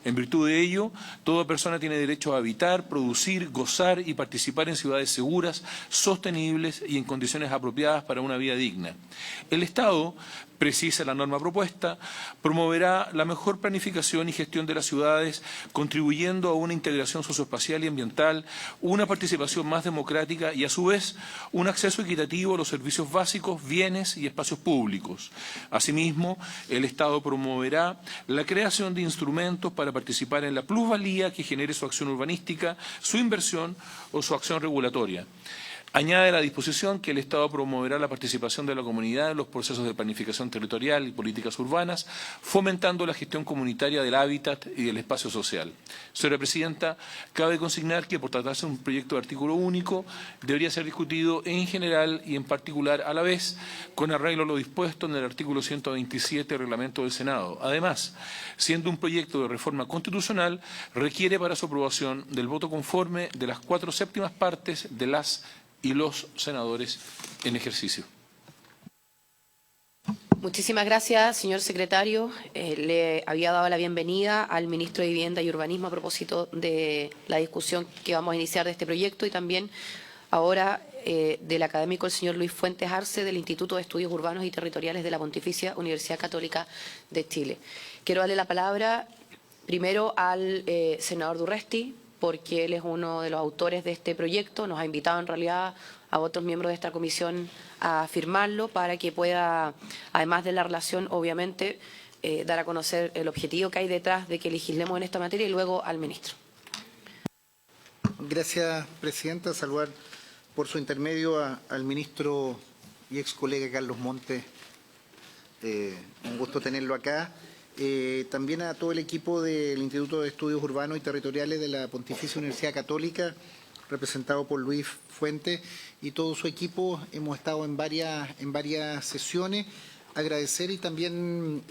En virtud de ello, toda persona tiene derecho a habitar, producir, gozar y participar en ciudades seguras, sostenibles y en condiciones apropiadas para una vida digna. El Estado, precisa la norma propuesta, promoverá la mejor planificación y gestión de las ciudades, contribuyendo a una integración socioespacial y ambiental, una participación más democrática y, a su vez, un acceso equitativo a los servicios básicos, bienes y espacios públicos. Asimismo, el Estado promoverá la creación de instrumentos para participar en la plusvalía que genere su acción urbanística, su inversión o su acción regulatoria. Añade la disposición que el Estado promoverá la participación de la comunidad en los procesos de planificación territorial y políticas urbanas, fomentando la gestión comunitaria del hábitat y del espacio social. Señora Presidenta, cabe consignar que por tratarse de un proyecto de artículo único, debería ser discutido en general y en particular a la vez, con arreglo a lo dispuesto en el artículo 127 del Reglamento del Senado. Además, siendo un proyecto de reforma constitucional, requiere para su aprobación del voto conforme de las 4/7 partes de las y los senadores en ejercicio. Muchísimas gracias, señor secretario. Le había dado la bienvenida al ministro de Vivienda y Urbanismo a propósito de la discusión que vamos a iniciar de este proyecto y también ahora del académico el señor Luis Fuentes Arce del Instituto de Estudios Urbanos y Territoriales de la Pontificia Universidad Católica de Chile. Quiero darle la palabra primero al senador Durresti, porque él es uno de los autores de este proyecto, nos ha invitado en realidad a otros miembros de esta comisión a firmarlo para que pueda, además de la relación, obviamente, dar a conocer el objetivo que hay detrás de que legislemos en esta materia y luego al ministro. Gracias, Presidenta. Saludar por su intermedio al ministro y ex colega Carlos Montes. Un gusto tenerlo acá. También a todo el equipo del Instituto de Estudios Urbanos y Territoriales de la Pontificia Universidad Católica, representado por Luis Fuentes y todo su equipo. Hemos estado en varias sesiones. Agradecer y también,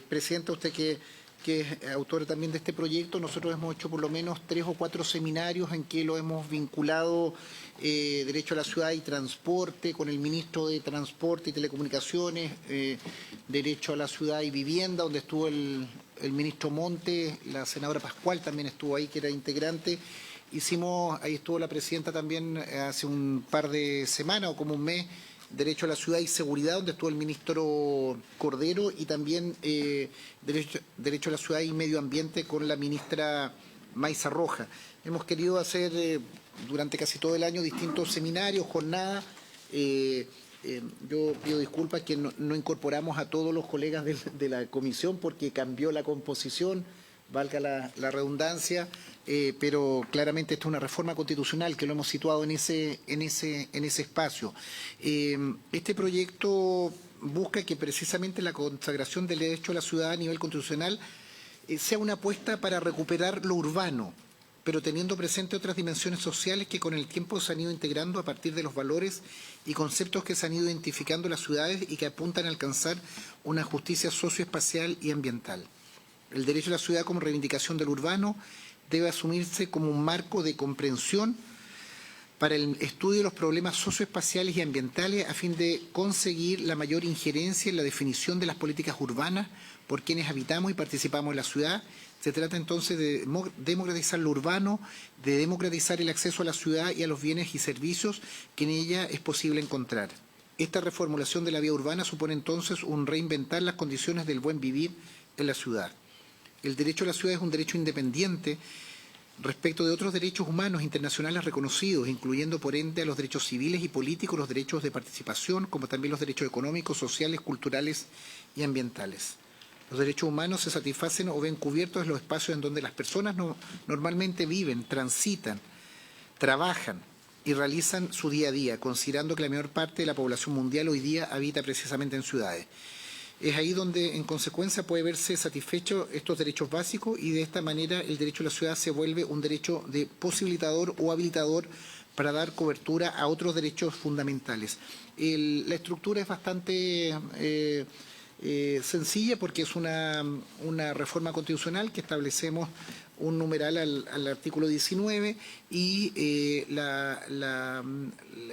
Presidenta, usted que es autor también de este proyecto, nosotros hemos hecho por lo menos 3 o 4 seminarios en que lo hemos vinculado Derecho a la Ciudad y Transporte, con el ministro de Transporte y Telecomunicaciones, Derecho a la Ciudad y Vivienda, donde estuvo el ministro Montes, la senadora Pascual también estuvo ahí, que era integrante. Ahí estuvo la Presidenta también hace un par de semanas o como un mes, Derecho a la Ciudad y Seguridad, donde estuvo el ministro Cordero, y también Derecho a la Ciudad y Medio Ambiente con la ministra Maysa Roja. Hemos querido hacer durante casi todo el año distintos seminarios, jornadas. Yo pido disculpas que no incorporamos a todos los colegas de la comisión porque cambió la composición, valga la redundancia, pero claramente esta es una reforma constitucional que lo hemos situado en ese espacio. Este proyecto busca que precisamente la consagración del derecho a la ciudad a nivel constitucional sea una apuesta para recuperar lo urbano, pero teniendo presente otras dimensiones sociales que con el tiempo se han ido integrando a partir de los valores y conceptos que se han ido identificando en las ciudades y que apuntan a alcanzar una justicia socioespacial y ambiental. El derecho a la ciudad como reivindicación del urbano debe asumirse como un marco de comprensión para el estudio de los problemas socioespaciales y ambientales a fin de conseguir la mayor injerencia en la definición de las políticas urbanas por quienes habitamos y participamos en la ciudad. Se trata entonces de democratizar lo urbano, de democratizar el acceso a la ciudad y a los bienes y servicios que en ella es posible encontrar. Esta reformulación de la vía urbana supone entonces un reinventar las condiciones del buen vivir en la ciudad. El derecho a la ciudad es un derecho independiente respecto de otros derechos humanos internacionales reconocidos, incluyendo por ende a los derechos civiles y políticos, los derechos de participación, como también los derechos económicos, sociales, culturales y ambientales. Los derechos humanos se satisfacen o ven cubiertos en los espacios en donde las personas normalmente viven, transitan, trabajan y realizan su día a día, considerando que la mayor parte de la población mundial hoy día habita precisamente en ciudades. Es ahí donde, en consecuencia, puede verse satisfechos estos derechos básicos y de esta manera el derecho a la ciudad se vuelve un derecho de posibilitador o habilitador para dar cobertura a otros derechos fundamentales. La estructura es bastante sencilla porque es una reforma constitucional que establecemos un numeral al artículo 19 y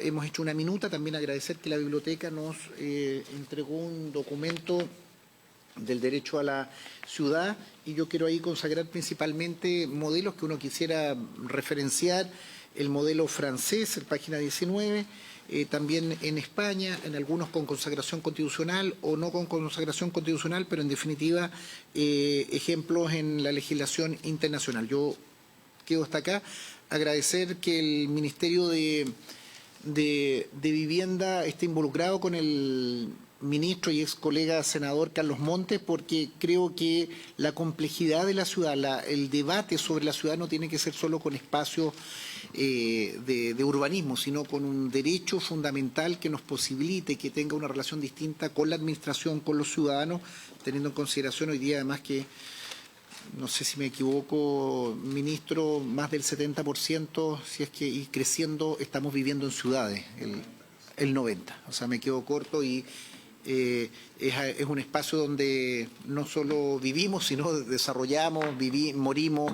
hemos hecho una minuta. También agradecer que la biblioteca nos entregó un documento del derecho a la ciudad y yo quiero ahí consagrar principalmente modelos que uno quisiera referenciar. El modelo francés, en página 19, también en España, en algunos con consagración constitucional o no con consagración constitucional, pero en definitiva ejemplos en la legislación internacional. Yo quedo hasta acá. Agradecer que el Ministerio de Vivienda esté involucrado con el ministro y ex colega senador Carlos Montes, porque creo que la complejidad de la ciudad, el debate sobre la ciudad no tiene que ser solo con espacios de urbanismo, sino con un derecho fundamental que nos posibilite que tenga una relación distinta con la administración, con los ciudadanos, teniendo en consideración hoy día además que, no sé si me equivoco, ministro, más del 70%, si es que y creciendo, estamos viviendo en ciudades, el 90%. O sea, me quedo corto y es un espacio donde no solo vivimos, sino desarrollamos, morimos,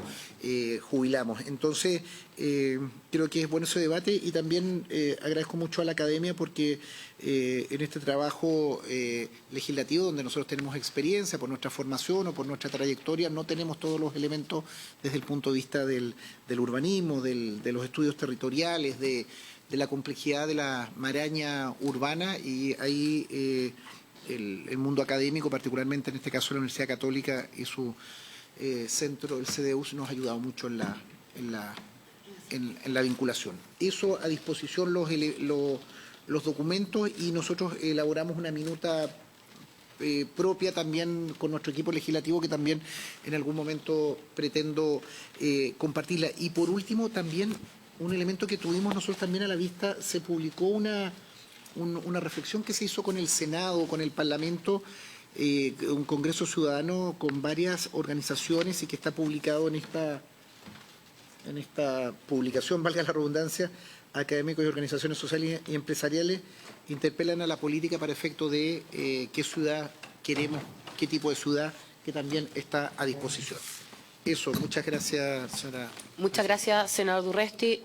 jubilamos. Entonces, creo que es bueno ese debate y también agradezco mucho a la academia porque en este trabajo legislativo donde nosotros tenemos experiencia por nuestra formación o por nuestra trayectoria, no tenemos todos los elementos desde el punto de vista del urbanismo, de los estudios territoriales, de la complejidad de la maraña urbana y ahí el mundo académico, particularmente en este caso la Universidad Católica y su centro, el CDU, nos ha ayudado mucho en la vinculación. Eso a disposición los documentos y nosotros elaboramos una minuta propia también con nuestro equipo legislativo, que también en algún momento pretendo compartirla. Y por último, también un elemento que tuvimos nosotros también a la vista, se publicó una reflexión que se hizo con el Senado, con el Parlamento, un Congreso Ciudadano con varias organizaciones y que está publicado en esta publicación, valga la redundancia. Académicos y organizaciones sociales y empresariales interpelan a la política para efecto de qué ciudad queremos, qué tipo de ciudad, que también está a disposición. Eso, muchas gracias, señora. Muchas gracias, senador Durresti.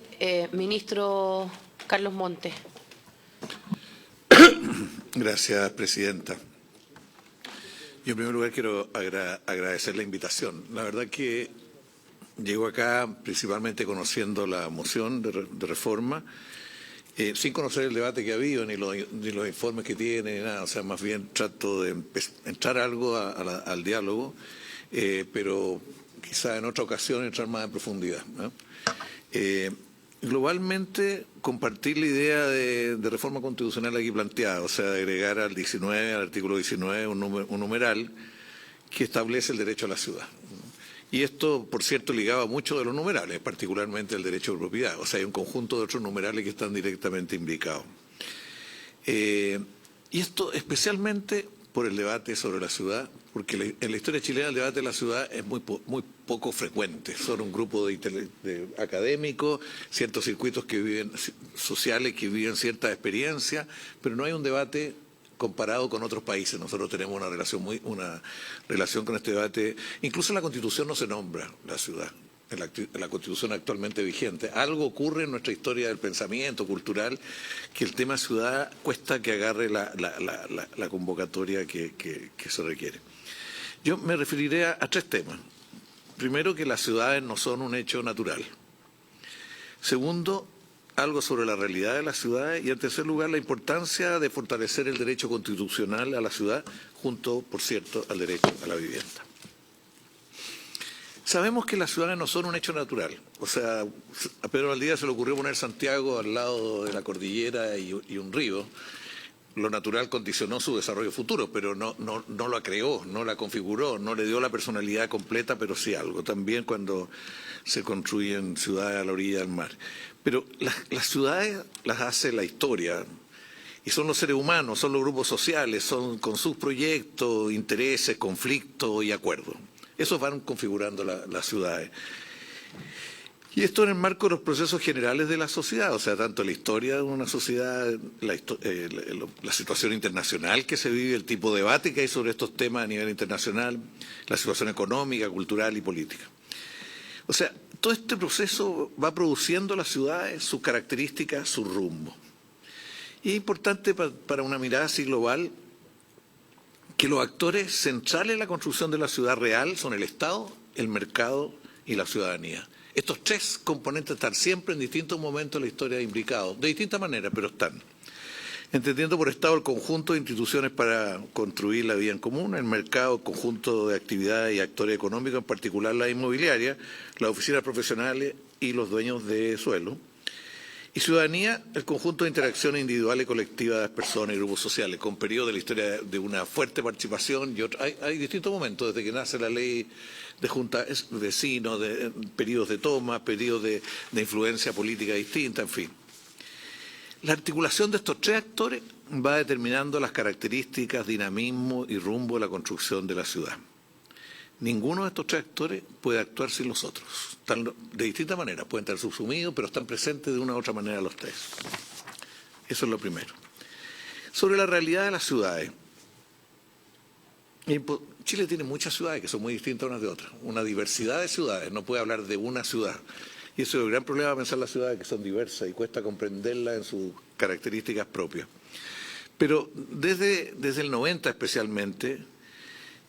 Ministro Carlos Montes. Gracias, presidenta. Yo en primer lugar quiero agradecer la invitación. La verdad que llego acá principalmente conociendo la moción de reforma, sin conocer el debate que ha habido, ni los informes que tiene, ni nada. O sea, más bien trato de entrar algo al diálogo, pero quizá en otra ocasión entrar más en profundidad, ¿no? Globalmente, compartir la idea de reforma constitucional aquí planteada, o sea, de agregar al artículo 19, un numeral que establece el derecho a la ciudad. Y esto, por cierto, ligaba mucho de los numerales, particularmente el derecho de propiedad. O sea, hay un conjunto de otros numerales que están directamente imbricados. Y esto especialmente por el debate sobre la ciudad, porque en la historia chilena el debate de la ciudad es muy poco frecuente. Son un grupo de académicos, ciertos circuitos sociales que viven cierta experiencia, pero no hay un debate comparado con otros países. Nosotros tenemos una relación con este debate. Incluso en la Constitución no se nombra la ciudad, en la Constitución actualmente vigente. Algo ocurre en nuestra historia del pensamiento cultural que el tema ciudad cuesta que agarre la convocatoria que se requiere. Yo me referiré a tres temas. Primero, que las ciudades no son un hecho natural. Segundo, algo sobre la realidad de las ciudades, y en tercer lugar la importancia de fortalecer el derecho constitucional a la ciudad junto, por cierto, al derecho a la vivienda. Sabemos que las ciudades no son un hecho natural. O sea, a Pedro Valdivia se le ocurrió poner Santiago al lado de la cordillera y un río. Lo natural condicionó su desarrollo futuro, pero no la creó, no la configuró, no le dio la personalidad completa, pero sí algo. También cuando se construyen ciudades a la orilla del mar. Pero las ciudades las hace la historia, y son los seres humanos, son los grupos sociales, son con sus proyectos, intereses, conflictos y acuerdos. Esos van configurando las ciudades. Y esto en el marco de los procesos generales de la sociedad, o sea, tanto la historia de una sociedad, la situación internacional que se vive, el tipo de debate que hay sobre estos temas a nivel internacional, la situación económica, cultural y política. O sea, todo este proceso va produciendo las ciudades, sus características, su rumbo. Y es importante para una mirada así global que los actores centrales de la construcción de la ciudad real son el Estado, el mercado y la ciudadanía. Estos tres componentes están siempre en distintos momentos de la historia imbricados, de distintas maneras, pero están. Entendiendo por Estado el conjunto de instituciones para construir la vida en común, el mercado, conjunto de actividades y actores económicos, en particular la inmobiliaria, las oficinas profesionales y los dueños de suelo. Y ciudadanía, el conjunto de interacciones individuales y colectivas de las personas y grupos sociales, con periodos de la historia de una fuerte participación y otros. Hay distintos momentos, desde que nace la ley de juntas de vecinos, de periodos de toma, periodos de influencia política distinta, en fin. La articulación de estos tres actores va determinando las características, dinamismo y rumbo de la construcción de la ciudad. Ninguno de estos tres actores puede actuar sin los otros. Están de distintas maneras, pueden estar subsumidos, pero están presentes de una u otra manera los tres. Eso es lo primero. Sobre la realidad de las ciudades. Chile tiene muchas ciudades que son muy distintas unas de otras. Una diversidad de ciudades, no puede hablar de una ciudad. Y eso es el gran problema de pensar las ciudades que son diversas y cuesta comprenderlas en sus características propias. Pero desde el 90 especialmente,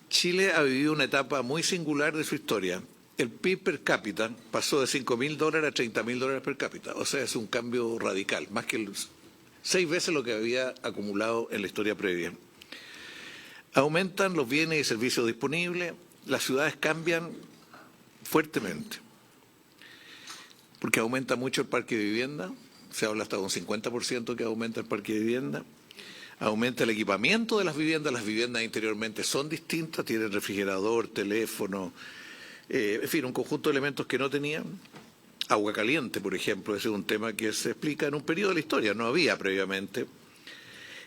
Chile ha vivido una etapa muy singular de su historia. El PIB per cápita pasó de $5.000 a $30.000 per cápita. O sea, es un cambio radical, más que 6 veces lo que había acumulado en la historia previa. Aumentan los bienes y servicios disponibles, las ciudades cambian fuertemente, porque aumenta mucho el parque de vivienda, se habla hasta de un 50% que aumenta el parque de vivienda. aumenta el equipamiento de las viviendas interiormente son distintas, tienen refrigerador, teléfono, en fin, un conjunto de elementos que no tenían. Agua caliente, por ejemplo, ese es un tema que se explica en un periodo de la historia, no había previamente.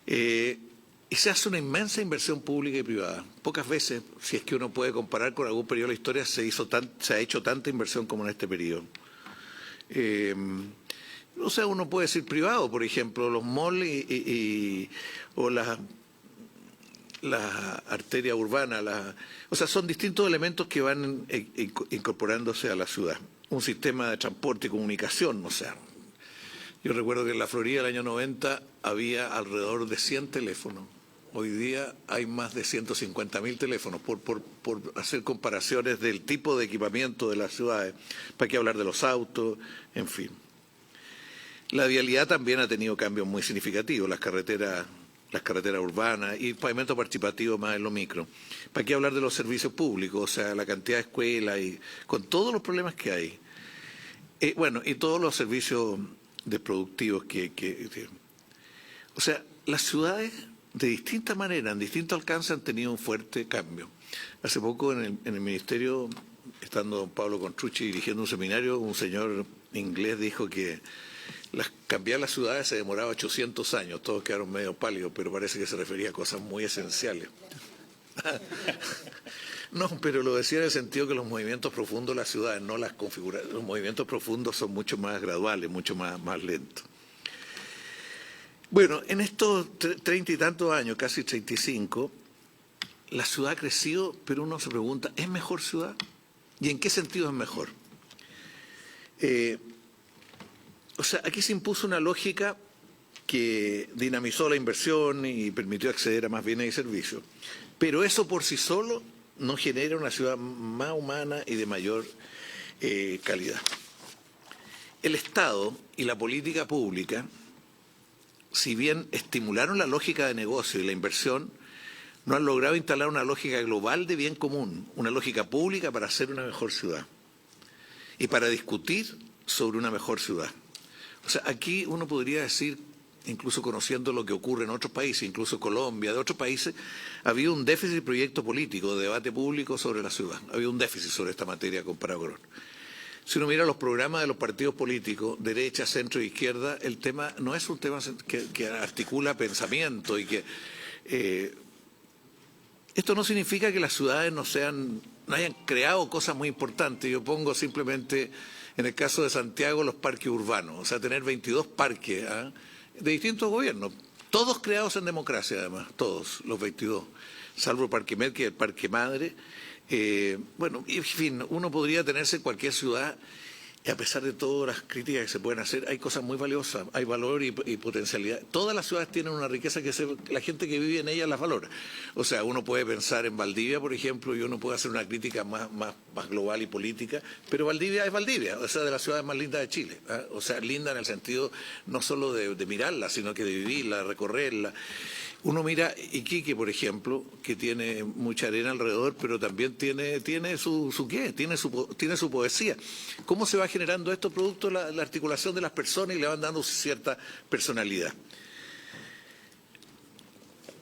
Y se hace una inmensa inversión pública y privada. Pocas veces, si es que uno puede comparar con algún periodo de la historia, se ha hecho tanta inversión como en este periodo. O sea, uno puede decir privado, por ejemplo, los malls o las arterias urbanas, o sea, son distintos elementos que van incorporándose a la ciudad. Un sistema de transporte y comunicación, o sea, yo recuerdo que en la Florida del año 90 había alrededor de 100 teléfonos. Hoy día hay más de 150.000 teléfonos, por hacer comparaciones del tipo de equipamiento de las ciudades. ¿Para qué hablar de los autos? En fin. La vialidad también ha tenido cambios muy significativos, las carreteras urbanas y pavimento participativo más en lo micro. ¿Para qué hablar de los servicios públicos? O sea, la cantidad de escuelas y con todos los problemas que hay. Bueno, y todos los servicios productivos o sea, las ciudades de distinta manera, en distinto alcance, han tenido un fuerte cambio. Hace poco en el ministerio, estando don Pablo Contrucci dirigiendo un seminario, un señor inglés dijo que cambiar las ciudades se demoraba 800 años. Todos quedaron medio pálidos, pero parece que se refería a cosas muy esenciales. No, pero lo decía en el sentido que los movimientos profundos de las ciudades no las configuran. Los movimientos profundos son mucho más graduales, mucho más lentos. Bueno, en estos 30 y tantos años, casi 35, la ciudad ha crecido, pero uno se pregunta, ¿es mejor ciudad? ¿Y en qué sentido es mejor? O sea, aquí se impuso una lógica que dinamizó la inversión y permitió acceder a más bienes y servicios. Pero eso por sí solo no genera una ciudad más humana y de mayor calidad. El Estado y la política pública, si bien estimularon la lógica de negocio y la inversión, no han logrado instalar una lógica global de bien común, una lógica pública para hacer una mejor ciudad y para discutir sobre una mejor ciudad. O sea, aquí uno podría decir, incluso conociendo lo que ocurre en otros países, incluso Colombia, de otros países, había un déficit de proyecto político, de debate público sobre la ciudad. Había un déficit sobre esta materia comparado con otros. Si uno mira los programas de los partidos políticos, derecha, centro e izquierda, el tema no es un tema que articula pensamiento y que... esto no significa que las ciudades no hayan creado cosas muy importantes. Yo pongo simplemente, en el caso de Santiago, los parques urbanos. O sea, tener 22 parques de distintos gobiernos, todos creados en democracia además, todos los 22, salvo el Parque Merque y el Parque Madre. Bueno, en fin, uno podría tenerse en cualquier ciudad y a pesar de todas las críticas que se pueden hacer, hay cosas muy valiosas, hay valor y potencialidad. Todas las ciudades tienen una riqueza que la gente que vive en ellas las valora. O sea, uno puede pensar en Valdivia, por ejemplo, y uno puede hacer una crítica más global y política, pero Valdivia es Valdivia, o sea, de las ciudades más lindas de Chile. O sea, linda en el sentido no solo de mirarla, sino que de vivirla, de recorrerla. Uno mira Iquique, por ejemplo, que tiene mucha arena alrededor, pero también tiene su qué, tiene su poesía. ¿Cómo se va generando esto producto de la articulación de las personas y le van dando cierta personalidad?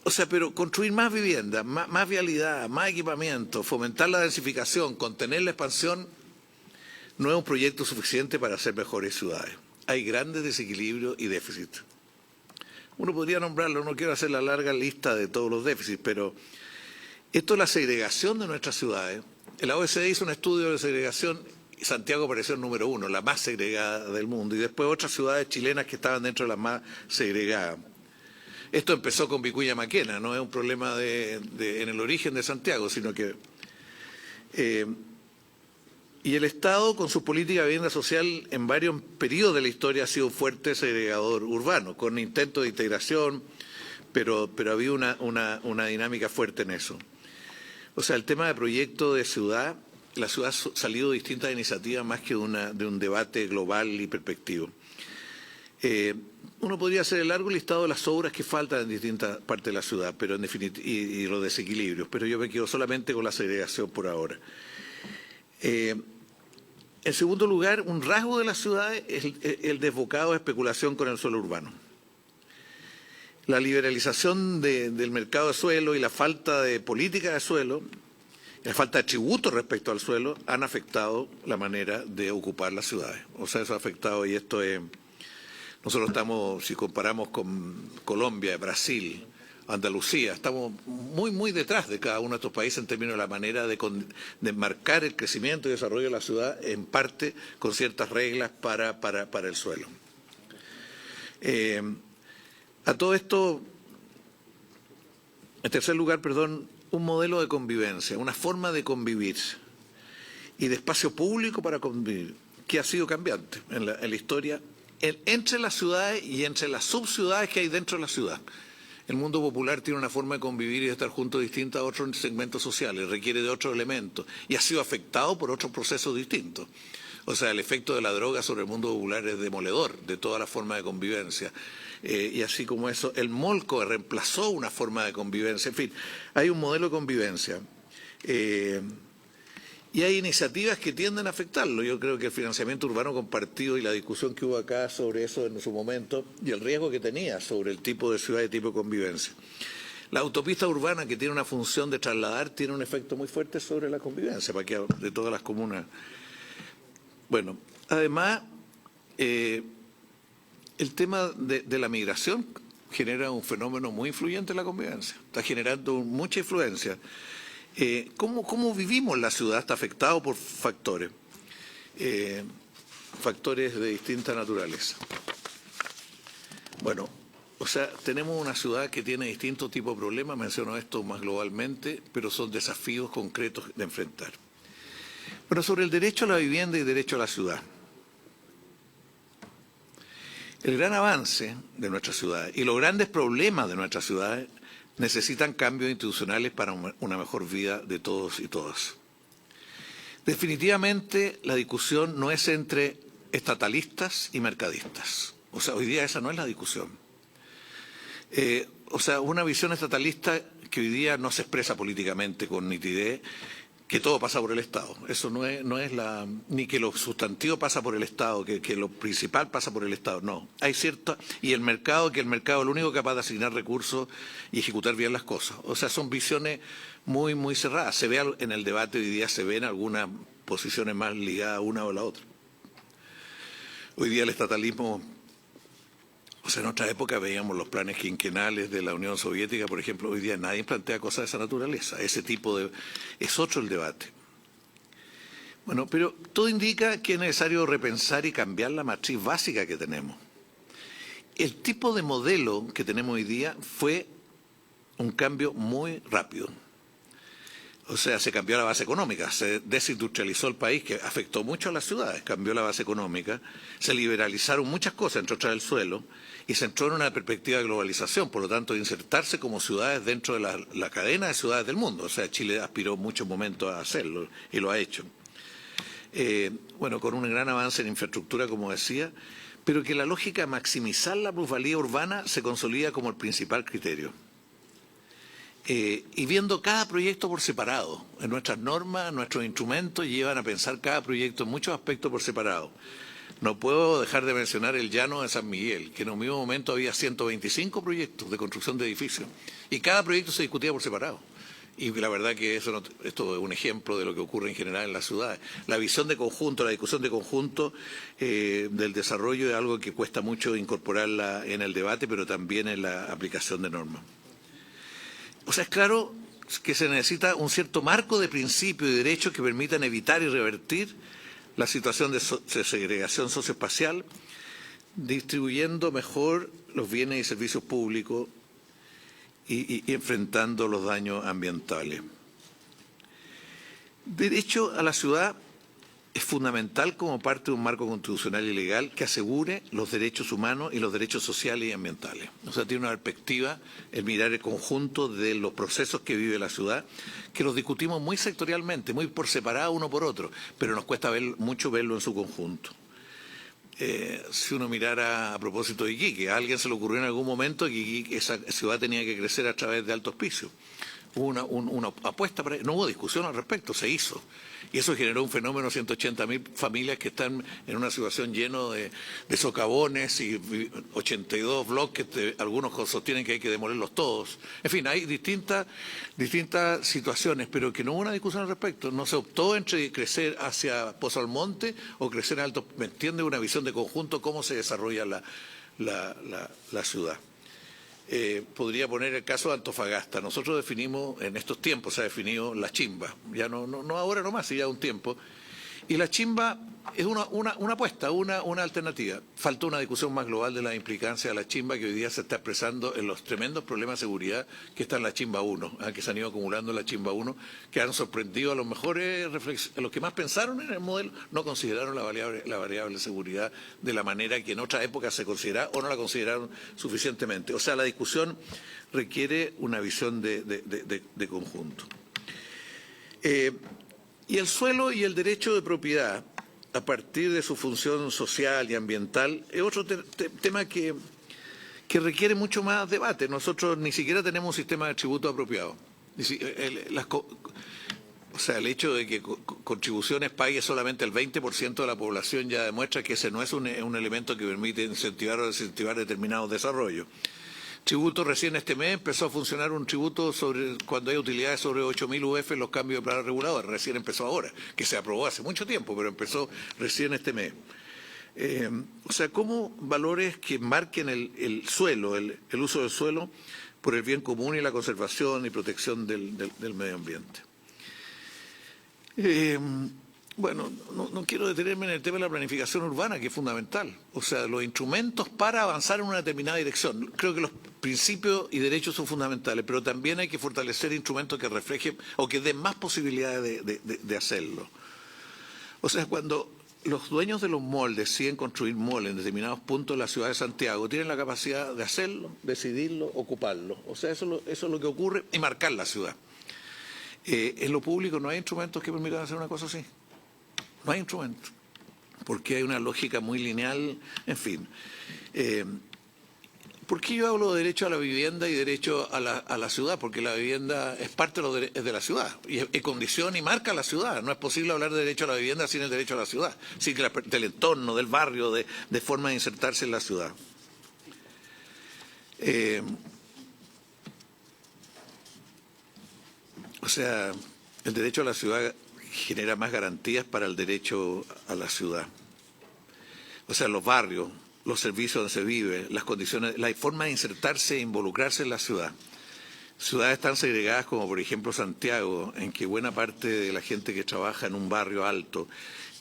O sea, pero construir más viviendas, más vialidad, más equipamiento, fomentar la densificación, contener la expansión, no es un proyecto suficiente para hacer mejores ciudades. Hay grandes desequilibrios y déficits. Uno podría nombrarlo, no quiero hacer la larga lista de todos los déficits, pero esto es la segregación de nuestras ciudades. La OECD hizo un estudio de segregación y Santiago apareció en número 1, la más segregada del mundo, y después otras ciudades chilenas que estaban dentro de las más segregadas. Esto empezó con Vicuña Maquena, no es un problema en el origen de Santiago, sino que... y el Estado, con su política de vivienda social, en varios periodos de la historia ha sido un fuerte segregador urbano, con intentos de integración, pero había una dinámica fuerte en eso. O sea, el tema de proyecto de ciudad, la ciudad ha salido de distintas iniciativas más que de un debate global y perspectivo. Uno podría hacer el largo listado de las obras que faltan en distintas partes de la ciudad, pero en definitiva, y los desequilibrios, pero yo me quedo solamente con la segregación por ahora. En segundo lugar, un rasgo de las ciudades es el desbocado de especulación con el suelo urbano. La liberalización del mercado de suelo y la falta de política de suelo, la falta de tributo respecto al suelo, han afectado la manera de ocupar las ciudades. O sea, eso ha afectado, y esto es... Nosotros estamos, si comparamos con Colombia, Brasil, Andalucía, estamos muy detrás de cada uno de estos países en términos de la manera de marcar el crecimiento y desarrollo de la ciudad, en parte con ciertas reglas para el suelo. A todo esto, en tercer lugar, un modelo de convivencia, una forma de convivir y de espacio público para convivir, que ha sido cambiante en la historia, entre las ciudades y entre las subciudades que hay dentro de la ciudad. El mundo popular tiene una forma de convivir y de estar juntos distinta a otros segmentos sociales, requiere de otros elementos y ha sido afectado por otros procesos distintos. O sea, el efecto de la droga sobre el mundo popular es demoledor de toda la forma de convivencia. Y así como eso, el molco reemplazó una forma de convivencia. En fin, hay un modelo de convivencia. Y hay iniciativas que tienden a afectarlo. Yo creo que el financiamiento urbano compartido y la discusión que hubo acá sobre eso en su momento y el riesgo que tenía sobre el tipo de ciudad y tipo de convivencia. La autopista urbana, que tiene una función de trasladar, tiene un efecto muy fuerte sobre la convivencia de todas las comunas. Bueno, además, el tema de la migración genera un fenómeno muy influyente en la convivencia. Está generando mucha influencia. ¿Cómo vivimos la ciudad? Está afectado por factores de distinta naturaleza. Bueno, o sea, tenemos una ciudad que tiene distintos tipos de problemas, menciono esto más globalmente, pero son desafíos concretos de enfrentar. Bueno, sobre el derecho a la vivienda y el derecho a la ciudad. El gran avance de nuestra ciudad y los grandes problemas de nuestra ciudad necesitan cambios institucionales para una mejor vida de todos y todas. Definitivamente la discusión no es entre estatalistas y mercadistas. O sea, hoy día esa no es la discusión. O sea, una visión estatalista que hoy día no se expresa políticamente con nitidez, que todo pasa por el Estado. Eso no es ni que lo sustantivo pasa por el Estado, que lo principal pasa por el Estado. No, hay cierta... Y el mercado es lo único capaz de asignar recursos y ejecutar bien las cosas. O sea, son visiones muy cerradas. Se ve en el debate hoy día, se ven algunas posiciones más ligadas a una o a la otra. Hoy día el estatalismo... O sea, en otra época veíamos los planes quinquenales de la Unión Soviética, por ejemplo. Hoy día nadie plantea cosas de esa naturaleza. Es otro el debate. Bueno, pero todo indica que es necesario repensar y cambiar la matriz básica que tenemos. El tipo de modelo que tenemos hoy día fue un cambio muy rápido. O sea, se cambió la base económica, se desindustrializó el país, que afectó mucho a las ciudades, cambió la base económica, se liberalizaron muchas cosas, entre otras el suelo, y se entró en una perspectiva de globalización, por lo tanto, de insertarse como ciudades dentro de la cadena de ciudades del mundo. O sea, Chile aspiró en muchos momentos a hacerlo, y lo ha hecho. Bueno, con un gran avance en infraestructura, como decía, pero que la lógica de maximizar la plusvalía urbana se consolida como el principal criterio. Y viendo cada proyecto por separado. En nuestras normas, nuestros instrumentos llevan a pensar cada proyecto en muchos aspectos por separado. No puedo dejar de mencionar el llano de San Miguel, que en un mismo momento había 125 proyectos de construcción de edificios y cada proyecto se discutía por separado. Y la verdad que esto es un ejemplo de lo que ocurre en general en las ciudades. La visión de conjunto, la discusión de conjunto del desarrollo es algo que cuesta mucho incorporarla en el debate, pero también en la aplicación de normas. O sea, es claro que se necesita un cierto marco de principios y derechos que permitan evitar y revertir la situación de segregación socioespacial, distribuyendo mejor los bienes y servicios públicos y enfrentando los daños ambientales. Derecho a la ciudad es fundamental como parte de un marco constitucional y legal que asegure los derechos humanos y los derechos sociales y ambientales. O sea, tiene una perspectiva, el mirar el conjunto de los procesos que vive la ciudad, que los discutimos muy sectorialmente, muy por separado uno por otro, pero nos cuesta mucho verlo en su conjunto. Si uno mirara a propósito de Iquique, a alguien se le ocurrió en algún momento que esa ciudad tenía que crecer a través de Alto Hospicio. una apuesta, no hubo discusión al respecto, se hizo. Y eso generó un fenómeno, 180.000 familias que están en una situación lleno de socavones y 82 bloques, algunos sostienen que hay que demolerlos todos. En fin, hay distintas situaciones, pero que no hubo una discusión al respecto. No se optó entre crecer hacia Pozo Almonte o crecer Alto, ¿me entiende? Una visión de conjunto, cómo se desarrolla la ciudad. Podría poner el caso de Antofagasta. Nosotros definimos, en estos tiempos se ha definido la chimba, ya no ahora nomás, sino ya un tiempo. Y la chimba es una apuesta, una alternativa. Falta una discusión más global de la implicancia de la chimba que hoy día se está expresando en los tremendos problemas de seguridad que está en la chimba 1, que se han ido acumulando en la chimba 1, que han sorprendido a los mejores, a los que más pensaron en el modelo, no consideraron la variable de seguridad de la manera que en otra época se consideraba o no la consideraron suficientemente. O sea, la discusión requiere una visión de conjunto. Y el suelo y el derecho de propiedad, a partir de su función social y ambiental, es otro tema que requiere mucho más debate. Nosotros ni siquiera tenemos un sistema de tributo apropiado. O sea, el hecho de que contribuciones pague solamente el 20% de la población ya demuestra que ese no es un elemento que permite incentivar o desincentivar determinados desarrollos. Tributo, recién este mes empezó a funcionar un tributo sobre cuando hay utilidades sobre 8.000 UF en los cambios de plano regulador. Recién empezó ahora, que se aprobó hace mucho tiempo, pero empezó recién este mes. O sea, ¿cómo valores que marquen el suelo, el uso del suelo por el bien común y la conservación y protección del medio ambiente? Bueno, no quiero detenerme en el tema de la planificación urbana, que es fundamental. O sea, los instrumentos para avanzar en una determinada dirección. Creo que los principios y derechos son fundamentales, pero también hay que fortalecer instrumentos que reflejen o que den más posibilidades de hacerlo. O sea, cuando los dueños de los malls deciden construir malls en determinados puntos de la ciudad de Santiago, tienen la capacidad de hacerlo, decidirlo, ocuparlo. O sea, eso es lo que ocurre y marcar la ciudad. En lo público no hay instrumentos que permitan hacer una cosa así. No hay instrumento, porque hay una lógica muy lineal, en fin. ¿Por qué yo hablo de derecho a la vivienda y derecho a la ciudad? Porque la vivienda es parte de la ciudad, y condiciona y marca la ciudad. No es posible hablar de derecho a la vivienda sin el derecho a la ciudad, sin que del entorno, del barrio, de forma de insertarse en la ciudad. O sea, el derecho a la ciudad genera más garantías para el derecho a la ciudad. O sea, los barrios, los servicios donde se vive, las condiciones, la forma de insertarse e involucrarse en la ciudad. Ciudades tan segregadas como, por ejemplo, Santiago, en que buena parte de la gente que trabaja en un barrio alto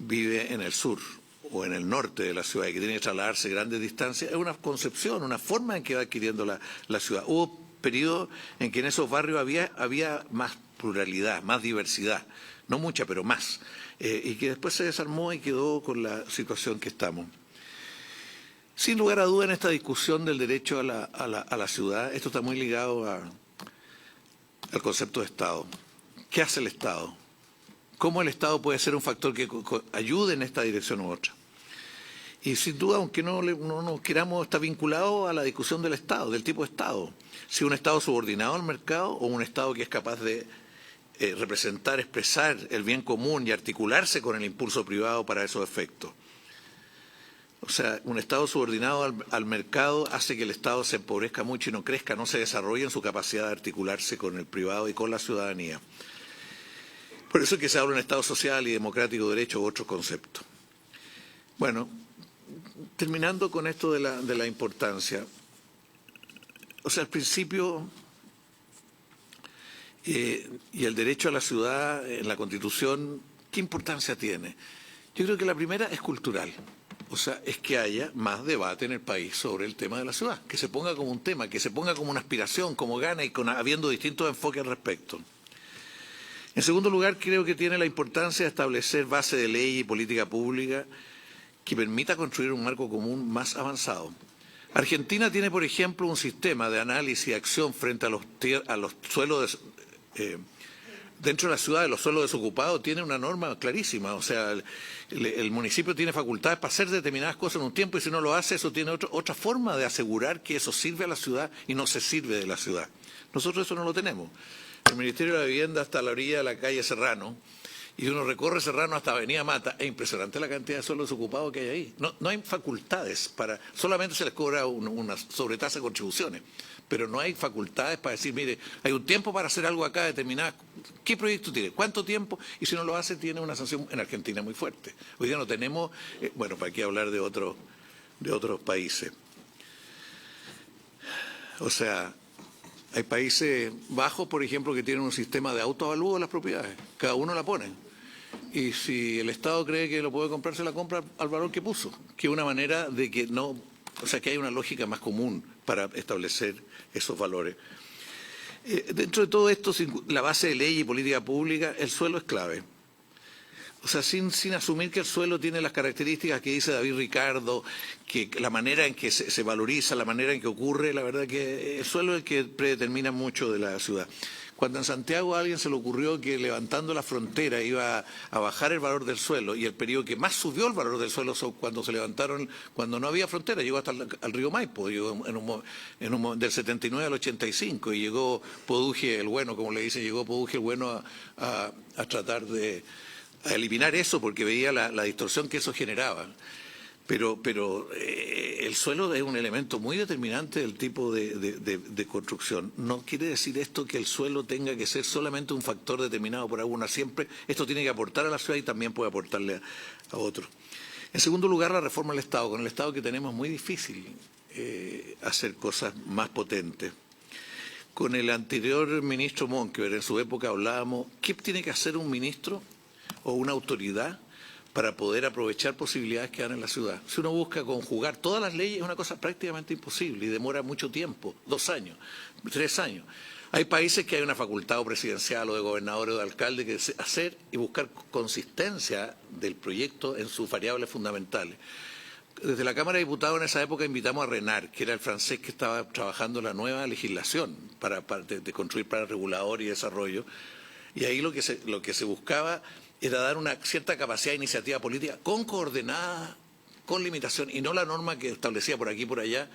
vive en el sur o en el norte de la ciudad y que tiene que trasladarse grandes distancias, es una concepción, una forma en que va adquiriendo la ciudad. Hubo periodos en que en esos barrios había más pluralidad, más diversidad. No mucha, pero más, y que después se desarmó y quedó con la situación que estamos. Sin lugar a duda, en esta discusión del derecho a la ciudad, esto está muy ligado al concepto de Estado. ¿Qué hace el Estado? ¿Cómo el Estado puede ser un factor que ayude en esta dirección u otra? Y sin duda, aunque no queramos, está vinculado a la discusión del Estado, del tipo de Estado. Si un Estado subordinado al mercado o un Estado que es capaz de representar, expresar el bien común y articularse con el impulso privado para esos efectos. O sea, un Estado subordinado al mercado hace que el Estado se empobrezca mucho y no crezca, no se desarrolle en su capacidad de articularse con el privado y con la ciudadanía. Por eso es que se habla de un Estado social y democrático de derecho u otros conceptos. Bueno, terminando con esto de la importancia. O sea, el principio y el derecho a la ciudad en la Constitución, ¿qué importancia tiene? Yo creo que la primera es cultural. O sea, es que haya más debate en el país sobre el tema de la ciudad, que se ponga como un tema, que se ponga como una aspiración, como gana y habiendo distintos enfoques al respecto. En segundo lugar, creo que tiene la importancia de establecer base de ley y política pública que permita construir un marco común más avanzado. Argentina tiene, por ejemplo, un sistema de análisis y acción frente a los suelos dentro de la ciudad, de los suelos desocupados, tiene una norma clarísima. O sea, el municipio tiene facultades para hacer determinadas cosas en un tiempo y si no lo hace, eso tiene otra forma de asegurar que eso sirve a la ciudad y no se sirve de la ciudad. Nosotros eso no lo tenemos. el Ministerio de la Vivienda hasta la orilla de la calle Serrano, y uno recorre Serrano hasta Avenida Mata, es impresionante la cantidad de suelos ocupados que hay ahí. No hay facultades para, solamente se les cobra una sobretasa de contribuciones, pero no hay facultades para decir, mire, hay un tiempo para hacer algo acá determinado. ¿Qué proyecto tiene? ¿Cuánto tiempo? Y si no lo hace, tiene una sanción en Argentina muy fuerte. Hoy día no tenemos, bueno, para qué hablar de otros países. O sea, hay Países Bajos, por ejemplo, que tienen un sistema de autoavalúo de las propiedades. Cada uno la pone. Y si el Estado cree que lo puede comprar, se la compra al valor que puso. Que es una manera de que no, o sea, que hay una lógica más común para establecer esos valores. Dentro de todo esto, la base de ley y política pública, el suelo es clave. O sea, sin asumir que el suelo tiene las características que dice David Ricardo, que la manera en que se valoriza, la manera en que ocurre, la verdad que el suelo es el que predetermina mucho de la ciudad. Cuando en Santiago a alguien se le ocurrió que levantando la frontera iba a bajar el valor del suelo, y el periodo que más subió el valor del suelo son cuando se levantaron, cuando no había frontera, llegó hasta el río Maipo, llegó del 79 al 85, y llegó Poduje el Bueno, como le dicen, llegó Poduje el Bueno a tratar de a eliminar eso porque veía la distorsión que eso generaba. Pero el suelo es un elemento muy determinante del tipo de construcción. No quiere decir esto que el suelo tenga que ser solamente un factor determinado por alguna. Siempre esto tiene que aportar a la ciudad y también puede aportarle a otros. En segundo lugar, la reforma del Estado. Con el Estado que tenemos es muy difícil hacer cosas más potentes. Con el anterior ministro Monkever, en su época hablábamos, ¿qué tiene que hacer un ministro o una autoridad para poder aprovechar posibilidades que dan en la ciudad? Si uno busca conjugar todas las leyes, es una cosa prácticamente imposible y demora mucho tiempo, 2 años, 3 años. Hay países que hay una facultad o presidencial o de gobernador o de alcalde que hacer y buscar consistencia del proyecto en sus variables fundamentales. Desde la Cámara de Diputados en esa época invitamos a Renard, que era el francés que estaba trabajando la nueva legislación de construir planes regulador y desarrollo, y ahí lo que se buscaba era dar una cierta capacidad de iniciativa política con coordenada, con limitación, y no la norma que establecía por aquí y por allá.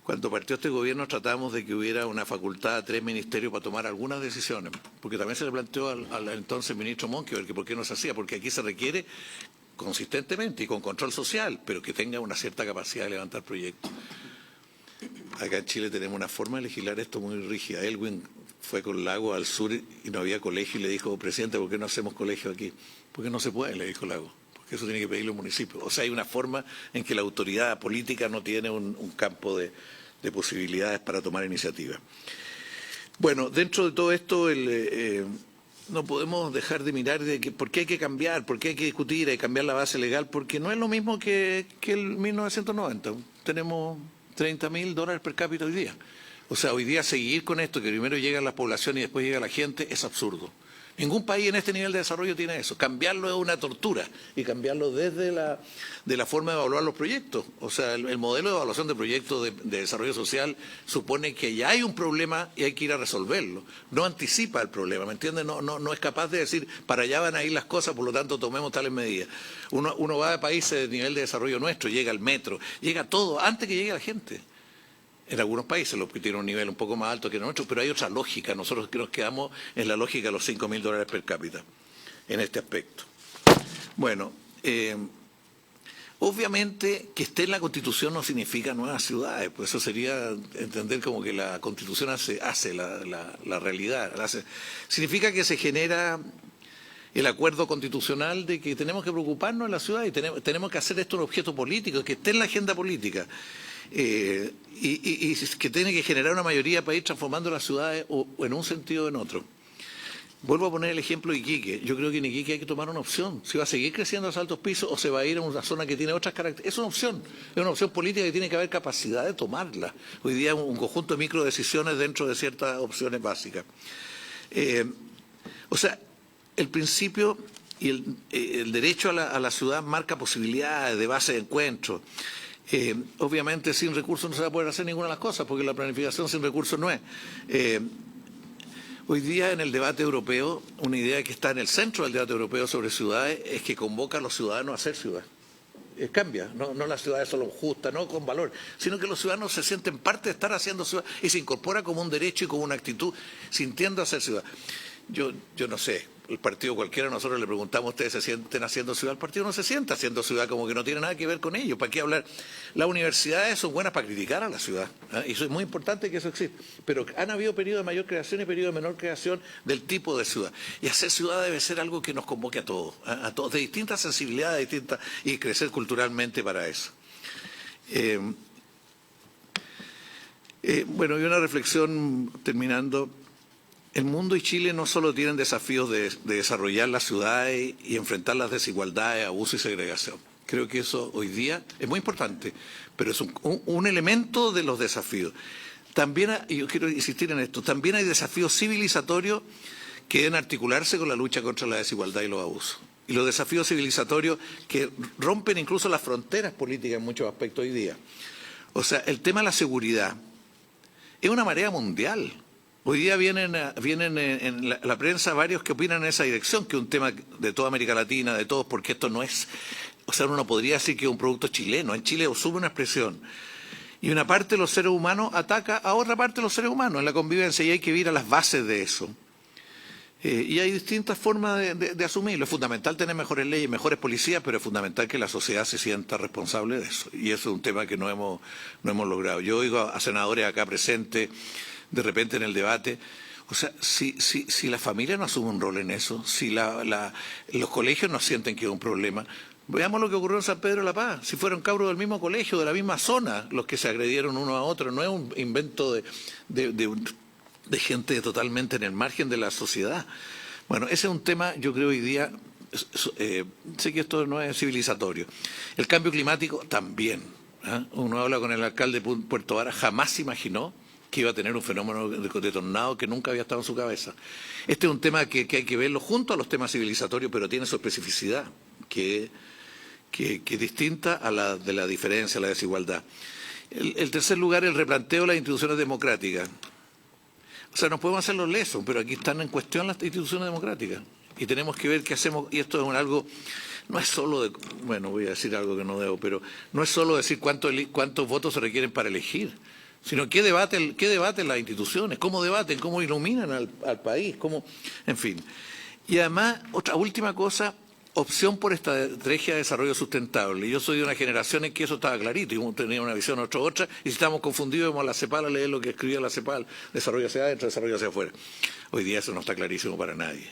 Cuando partió este gobierno tratamos de que hubiera una facultad a 3 ministerios para tomar algunas decisiones, porque también se le planteó al entonces ministro Monkever que por qué no se hacía, porque aquí se requiere consistentemente y con control social, pero que tenga una cierta capacidad de levantar proyectos. Acá en Chile tenemos una forma de legislar esto muy rígida. Elwin fue con Lago al sur y no había colegio y le dijo, presidente, ¿por qué no hacemos colegio aquí? Porque no se puede, le dijo Lago, porque eso tiene que pedirlo el municipio. O sea, hay una forma en que la autoridad política no tiene un campo de posibilidades para tomar iniciativas. Bueno, dentro de todo esto, no podemos dejar de mirar de que por qué hay que cambiar, por qué hay que discutir, hay que cambiar la base legal, porque no es lo mismo que el 1990. Tenemos $30.000 per cápita hoy día. O sea, hoy día seguir con esto, que primero llega la población y después llega la gente, es absurdo. Ningún país en este nivel de desarrollo tiene eso. Cambiarlo es una tortura, y cambiarlo desde la forma de evaluar los proyectos. O sea, el modelo de evaluación de proyectos de desarrollo social supone que ya hay un problema y hay que ir a resolverlo. No anticipa el problema, ¿me entiendes? No es capaz de decir, para allá van a ir las cosas, por lo tanto tomemos tales medidas. Uno va a países de nivel de desarrollo nuestro, llega al metro, llega todo antes que llegue la gente. En algunos países los que tienen un nivel un poco más alto que el nuestro, pero hay otra lógica. Nosotros nos quedamos en la lógica de los $5.000 per cápita en este aspecto. Bueno, obviamente que esté en la Constitución no significa nuevas ciudades, pues eso sería entender como que la Constitución hace la realidad. Significa que se genera el acuerdo constitucional de que tenemos que preocuparnos en la ciudad y tenemos que hacer esto un objeto político, que esté en la agenda política. Y que tiene que generar una mayoría para ir transformando las ciudades o en un sentido o en otro. Vuelvo a poner el ejemplo de Iquique. Yo creo que en Iquique hay que tomar una opción. Si va a seguir creciendo los altos pisos o se va a ir a una zona que tiene otras características. Es una opción política que tiene que haber capacidad de tomarla. Hoy día un conjunto de microdecisiones dentro de ciertas opciones básicas. O sea, el principio y el derecho a la ciudad marca posibilidades de base de encuentro. Obviamente sin recursos no se va a poder hacer ninguna de las cosas, porque la planificación sin recursos no es. Hoy día en el debate europeo, una idea que está en el centro del debate europeo sobre ciudades es que convoca a los ciudadanos a hacer ciudad. cambia. No la ciudad es solo justa, no con valor, sino que los ciudadanos se sienten parte de estar haciendo ciudad y se incorpora como un derecho y como una actitud, sintiendo hacer ciudad. Yo no sé, el partido cualquiera, nosotros le preguntamos, ¿ustedes se sienten haciendo ciudad? El partido no se siente haciendo ciudad, como que no tiene nada que ver con ello. ¿Para qué hablar? Las universidades son buenas para criticar a la ciudad, y eso es muy importante que eso exista. Pero han habido periodos de mayor creación y periodos de menor creación del tipo de ciudad. Y hacer ciudad debe ser algo que nos convoque a todos, de distintas sensibilidades, y crecer culturalmente para eso. Bueno, y una reflexión terminando. El mundo y Chile no solo tienen desafíos de desarrollar las ciudades y enfrentar las desigualdades, abuso y segregación. Creo que eso hoy día es muy importante, pero es un elemento de los desafíos. También, y yo quiero insistir en esto, también hay desafíos civilizatorios que deben articularse con la lucha contra la desigualdad y los abusos. Y los desafíos civilizatorios que rompen incluso las fronteras políticas en muchos aspectos hoy día. O sea, el tema de la seguridad es una marea mundial. Hoy día vienen en la prensa varios que opinan en esa dirección, que es un tema de toda América Latina, de todos, porque esto no es, o sea, uno podría decir que es un producto chileno. En Chile asume una expresión. Y una parte de los seres humanos ataca a otra parte de los seres humanos en la convivencia, y hay que ir a las bases de eso. Y hay distintas formas de asumirlo. Es fundamental tener mejores leyes, mejores policías, pero es fundamental que la sociedad se sienta responsable de eso. Y eso es un tema que no hemos logrado. Yo oigo a senadores acá presentes, de repente en el debate, o sea, si la familia no asume un rol en eso, si los colegios no sienten que es un problema, veamos lo que ocurrió en San Pedro de la Paz. Si fueron cabros del mismo colegio, de la misma zona, los que se agredieron uno a otro, no es un invento de gente totalmente en el margen de la sociedad. Bueno, ese es un tema, yo creo, hoy día, sé que esto no es civilizatorio. El cambio climático también. Uno habla con el alcalde de Puerto Vara, jamás se imaginó que iba a tener un fenómeno de tornado que nunca había estado en su cabeza. Este es un tema que hay que verlo junto a los temas civilizatorios, pero tiene su especificidad, que es distinta a la de la diferencia, la desigualdad. El tercer lugar, el replanteo de las instituciones democráticas. O sea, nos podemos hacer los lesos, pero aquí están en cuestión las instituciones democráticas. Y tenemos que ver qué hacemos, y esto es algo, no es solo de, bueno, voy a decir algo que no debo, pero no es solo decir cuántos votos se requieren para elegir, sino qué debaten las instituciones, cómo debaten, cómo iluminan al país, en fin. Y además, otra última cosa, opción por estrategia de desarrollo sustentable. Yo soy de una generación en que eso estaba clarito, y tenía una visión otra, y si estábamos confundidos, íbamos a la CEPAL a leer lo que escribía la CEPAL, desarrollo hacia adentro, desarrollo hacia afuera. Hoy día eso no está clarísimo para nadie.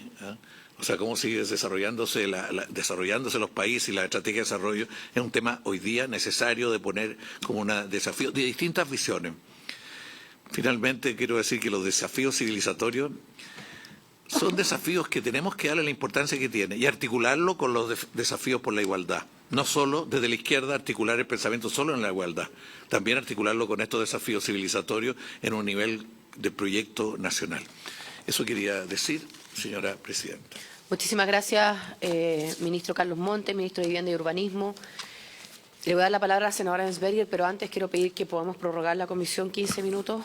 O sea, cómo sigue desarrollándose los países y la estrategia de desarrollo es un tema hoy día necesario de poner como un desafío de distintas visiones. Finalmente, quiero decir que los desafíos civilizatorios son desafíos que tenemos que darle la importancia que tiene y articularlo con los desafíos por la igualdad. No solo desde la izquierda articular el pensamiento solo en la igualdad, también articularlo con estos desafíos civilizatorios en un nivel de proyecto nacional. Eso quería decir, señora presidenta. Muchísimas gracias, ministro Carlos Montes, ministro de Vivienda y Urbanismo. Le voy a dar la palabra a la senadora Ensberger, pero antes quiero pedir que podamos prorrogar la comisión 15 minutos.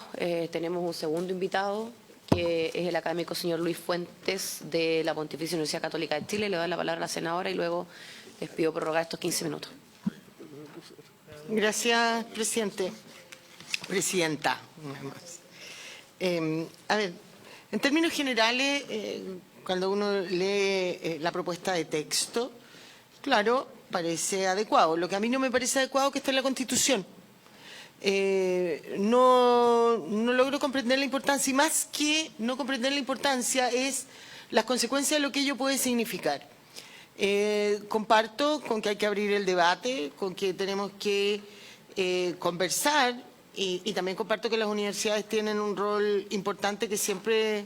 Tenemos un segundo invitado, que es el académico señor Luis Fuentes de la Pontificia Universidad Católica de Chile. Le doy la palabra a la senadora y luego les pido prorrogar estos 15 minutos. Gracias, presidente. Presidenta. A ver, en términos generales, cuando uno lee la propuesta de texto, claro, parece adecuado. Lo que a mí no me parece adecuado es que esté en la Constitución. No logro comprender la importancia, y más que no comprender la importancia es las consecuencias de lo que ello puede significar. Comparto con que hay que abrir el debate, con que tenemos que conversar, y también comparto que las universidades tienen un rol importante que siempre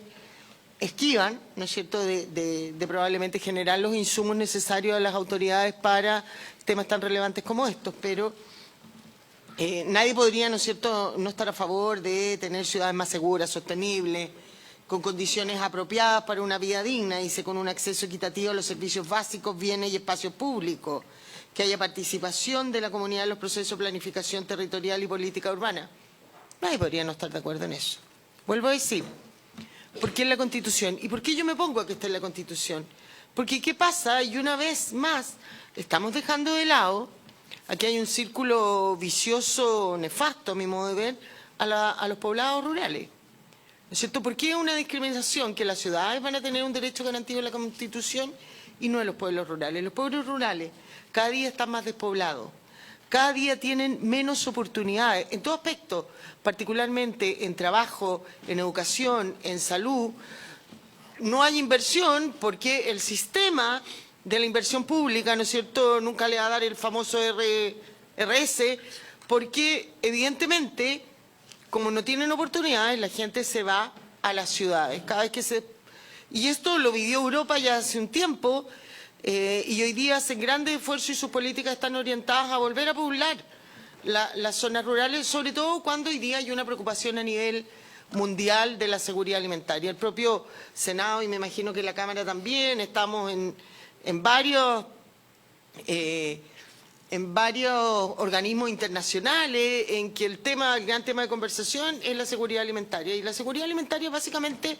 esquivan, ¿no es cierto?, de probablemente generar los insumos necesarios a las autoridades para temas tan relevantes como estos, pero nadie podría, ¿no es cierto?, no estar a favor de tener ciudades más seguras, sostenibles, con condiciones apropiadas para una vida digna, y con un acceso equitativo a los servicios básicos, bienes y espacios públicos, que haya participación de la comunidad en los procesos de planificación territorial y política urbana. Nadie podría no estar de acuerdo en eso. Vuelvo a decir, ¿por qué en la Constitución? ¿Y por qué yo me pongo a que esté en la Constitución? Porque ¿qué pasa? Y una vez más, estamos dejando de lado aquí hay un círculo vicioso nefasto, a mi modo de ver, a los poblados rurales. ¿No es cierto? ¿Por qué una discriminación? Que las ciudades van a tener un derecho garantido en la Constitución y no en los pueblos rurales. Los pueblos rurales cada día están más despoblados, cada día tienen menos oportunidades en todo aspecto, particularmente en trabajo, en educación, en salud. No hay inversión porque el sistema de la inversión pública, ¿no es cierto?, nunca le va a dar el famoso RS, porque evidentemente, como no tienen oportunidades, la gente se va a las ciudades. Y esto lo vivió Europa ya hace un tiempo, y hoy día hacen grandes esfuerzos y sus políticas están orientadas a volver a poblar las zonas rurales, sobre todo cuando hoy día hay una preocupación a nivel mundial de la seguridad alimentaria. El propio Senado, y me imagino que la Cámara también, estamos en varios organismos internacionales en que el gran tema de conversación es la seguridad alimentaria. Y la seguridad alimentaria básicamente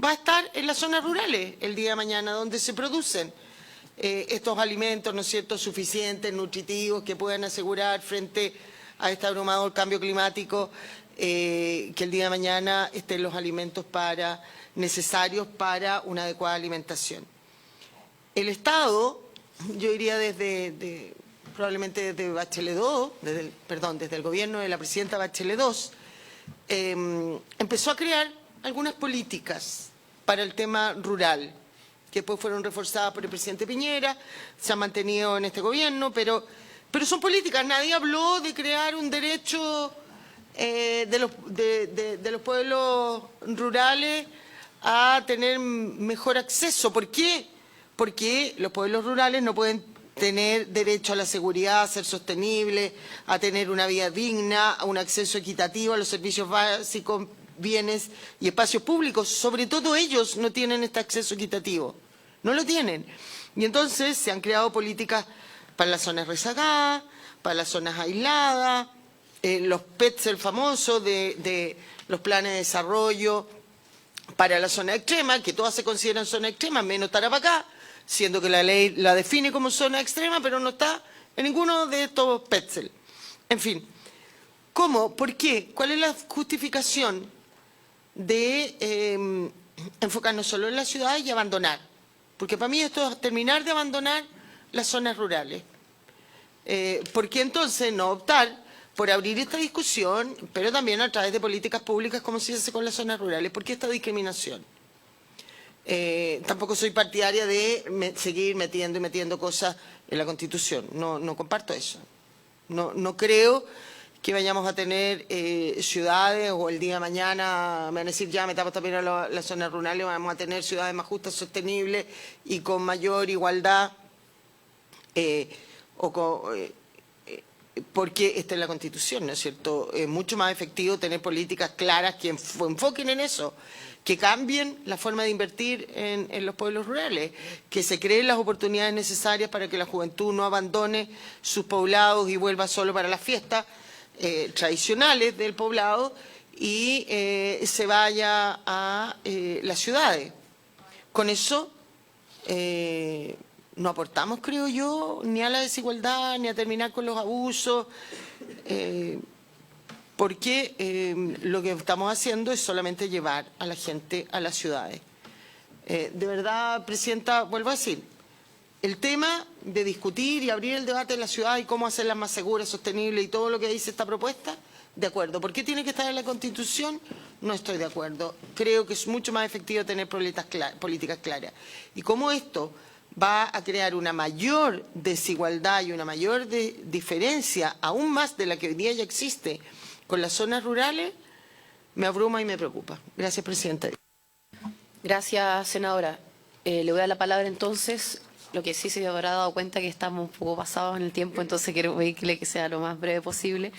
va a estar en las zonas rurales el día de mañana, donde se producen estos alimentos, ¿no es cierto?, suficientes, nutritivos, que puedan asegurar frente a este abrumador cambio climático, que el día de mañana estén los alimentos necesarios para una adecuada alimentación. El Estado, yo diría probablemente desde Bachelet II, desde el gobierno de la presidenta Bachelet II, empezó a crear algunas políticas para el tema rural, que después fueron reforzadas por el presidente Piñera, se han mantenido en este gobierno, pero son políticas. Nadie habló de crear un derecho de los pueblos rurales a tener mejor acceso. ¿Por qué? Porque los pueblos rurales no pueden tener derecho a la seguridad, a ser sostenible, a tener una vida digna, a un acceso equitativo a los servicios básicos, bienes y espacios públicos. Sobre todo ellos no tienen este acceso equitativo, no lo tienen. Y entonces se han creado políticas para las zonas rezagadas, para las zonas aisladas, los PETS, famosos de los planes de desarrollo para la zona extrema, que todas se consideran zona extrema, menos Tarapacá, siendo que la ley la define como zona extrema, pero no está en ninguno de estos PETS. En fin, ¿cómo? ¿Por qué? ¿Cuál es la justificación de enfocarnos solo en las ciudades y abandonar? Porque para mí esto es terminar de abandonar las zonas rurales. ¿Por qué entonces no optar por abrir esta discusión, pero también a través de políticas públicas como se hace con las zonas rurales? ¿Por qué esta discriminación? Tampoco soy partidaria de seguir metiendo cosas en la Constitución. No comparto eso. No creo que vayamos a tener ciudades o el día de mañana me van a decir ya metamos también a las zonas rurales, vamos a tener ciudades más justas, sostenibles y con mayor igualdad porque está en la Constitución, ¿no es cierto? Es mucho más efectivo tener políticas claras que enfoquen en eso, que cambien la forma de invertir en los pueblos rurales, que se creen las oportunidades necesarias para que la juventud no abandone sus poblados y vuelva solo para las fiestas tradicionales del poblado y se vaya a las ciudades. Con eso no aportamos, creo yo, ni a la desigualdad, ni a terminar con los abusos, porque lo que estamos haciendo es solamente llevar a la gente a las ciudades. De verdad, Presidenta, vuelvo a decir, el tema de discutir y abrir el debate en la ciudad y cómo hacerlas más seguras, sostenibles y todo lo que dice esta propuesta, de acuerdo. ¿Por qué tiene que estar en la Constitución? No estoy de acuerdo. Creo que es mucho más efectivo tener políticas claras. Y como esto va a crear una mayor desigualdad y una mayor diferencia, aún más de la que hoy día ya existe con las zonas rurales, me abruma y me preocupa. Gracias, Presidenta. Gracias, senadora. Le voy a dar la palabra entonces. Lo que sí se habrá dado cuenta que estamos un poco pasados en el tiempo, entonces quiero pedirle que sea lo más breve posible.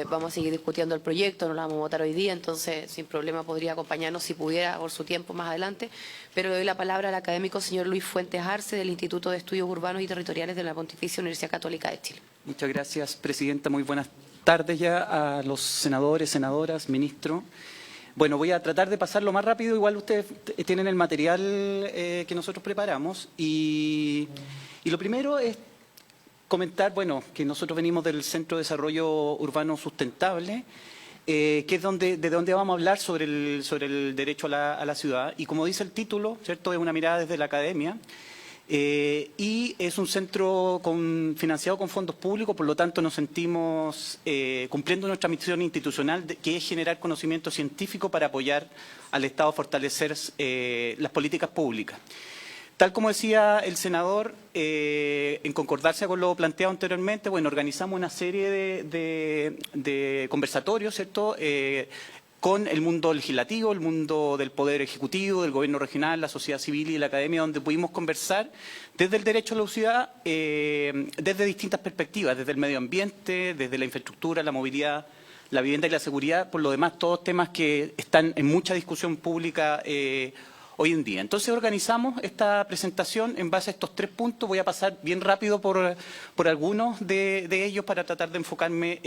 Vamos a seguir discutiendo el proyecto, no lo vamos a votar hoy día, entonces sin problema podría acompañarnos si pudiera por su tiempo más adelante. Pero le doy la palabra al académico señor Luis Fuentes Arce del Instituto de Estudios Urbanos y Territoriales de la Pontificia Universidad Católica de Chile. Muchas gracias, Presidenta. Muy buenas tardes ya a los senadores, senadoras, ministro. Bueno, voy a tratar de pasarlo más rápido. Igual ustedes tienen el material que nosotros preparamos. Y lo primero es comentar, bueno, que nosotros venimos del Centro de Desarrollo Urbano Sustentable, que es de donde vamos a hablar sobre el derecho a la ciudad. Y como dice el título, ¿cierto?, es una mirada desde la academia. Y es un centro financiado con fondos públicos, por lo tanto nos sentimos cumpliendo nuestra misión institucional, que es generar conocimiento científico para apoyar al Estado a fortalecer las políticas públicas. Tal como decía el senador, en concordancia con lo planteado anteriormente, bueno, organizamos una serie de conversatorios, ¿cierto?, con el mundo legislativo, el mundo del Poder Ejecutivo, del Gobierno regional, la sociedad civil y la academia, donde pudimos conversar desde el derecho a la ciudad, desde distintas perspectivas, desde el medio ambiente, desde la infraestructura, la movilidad, la vivienda y la seguridad, por lo demás todos temas que están en mucha discusión pública hoy en día. Entonces organizamos esta presentación en base a estos 3 puntos. Voy a pasar bien rápido por algunos de ellos para tratar de enfocarme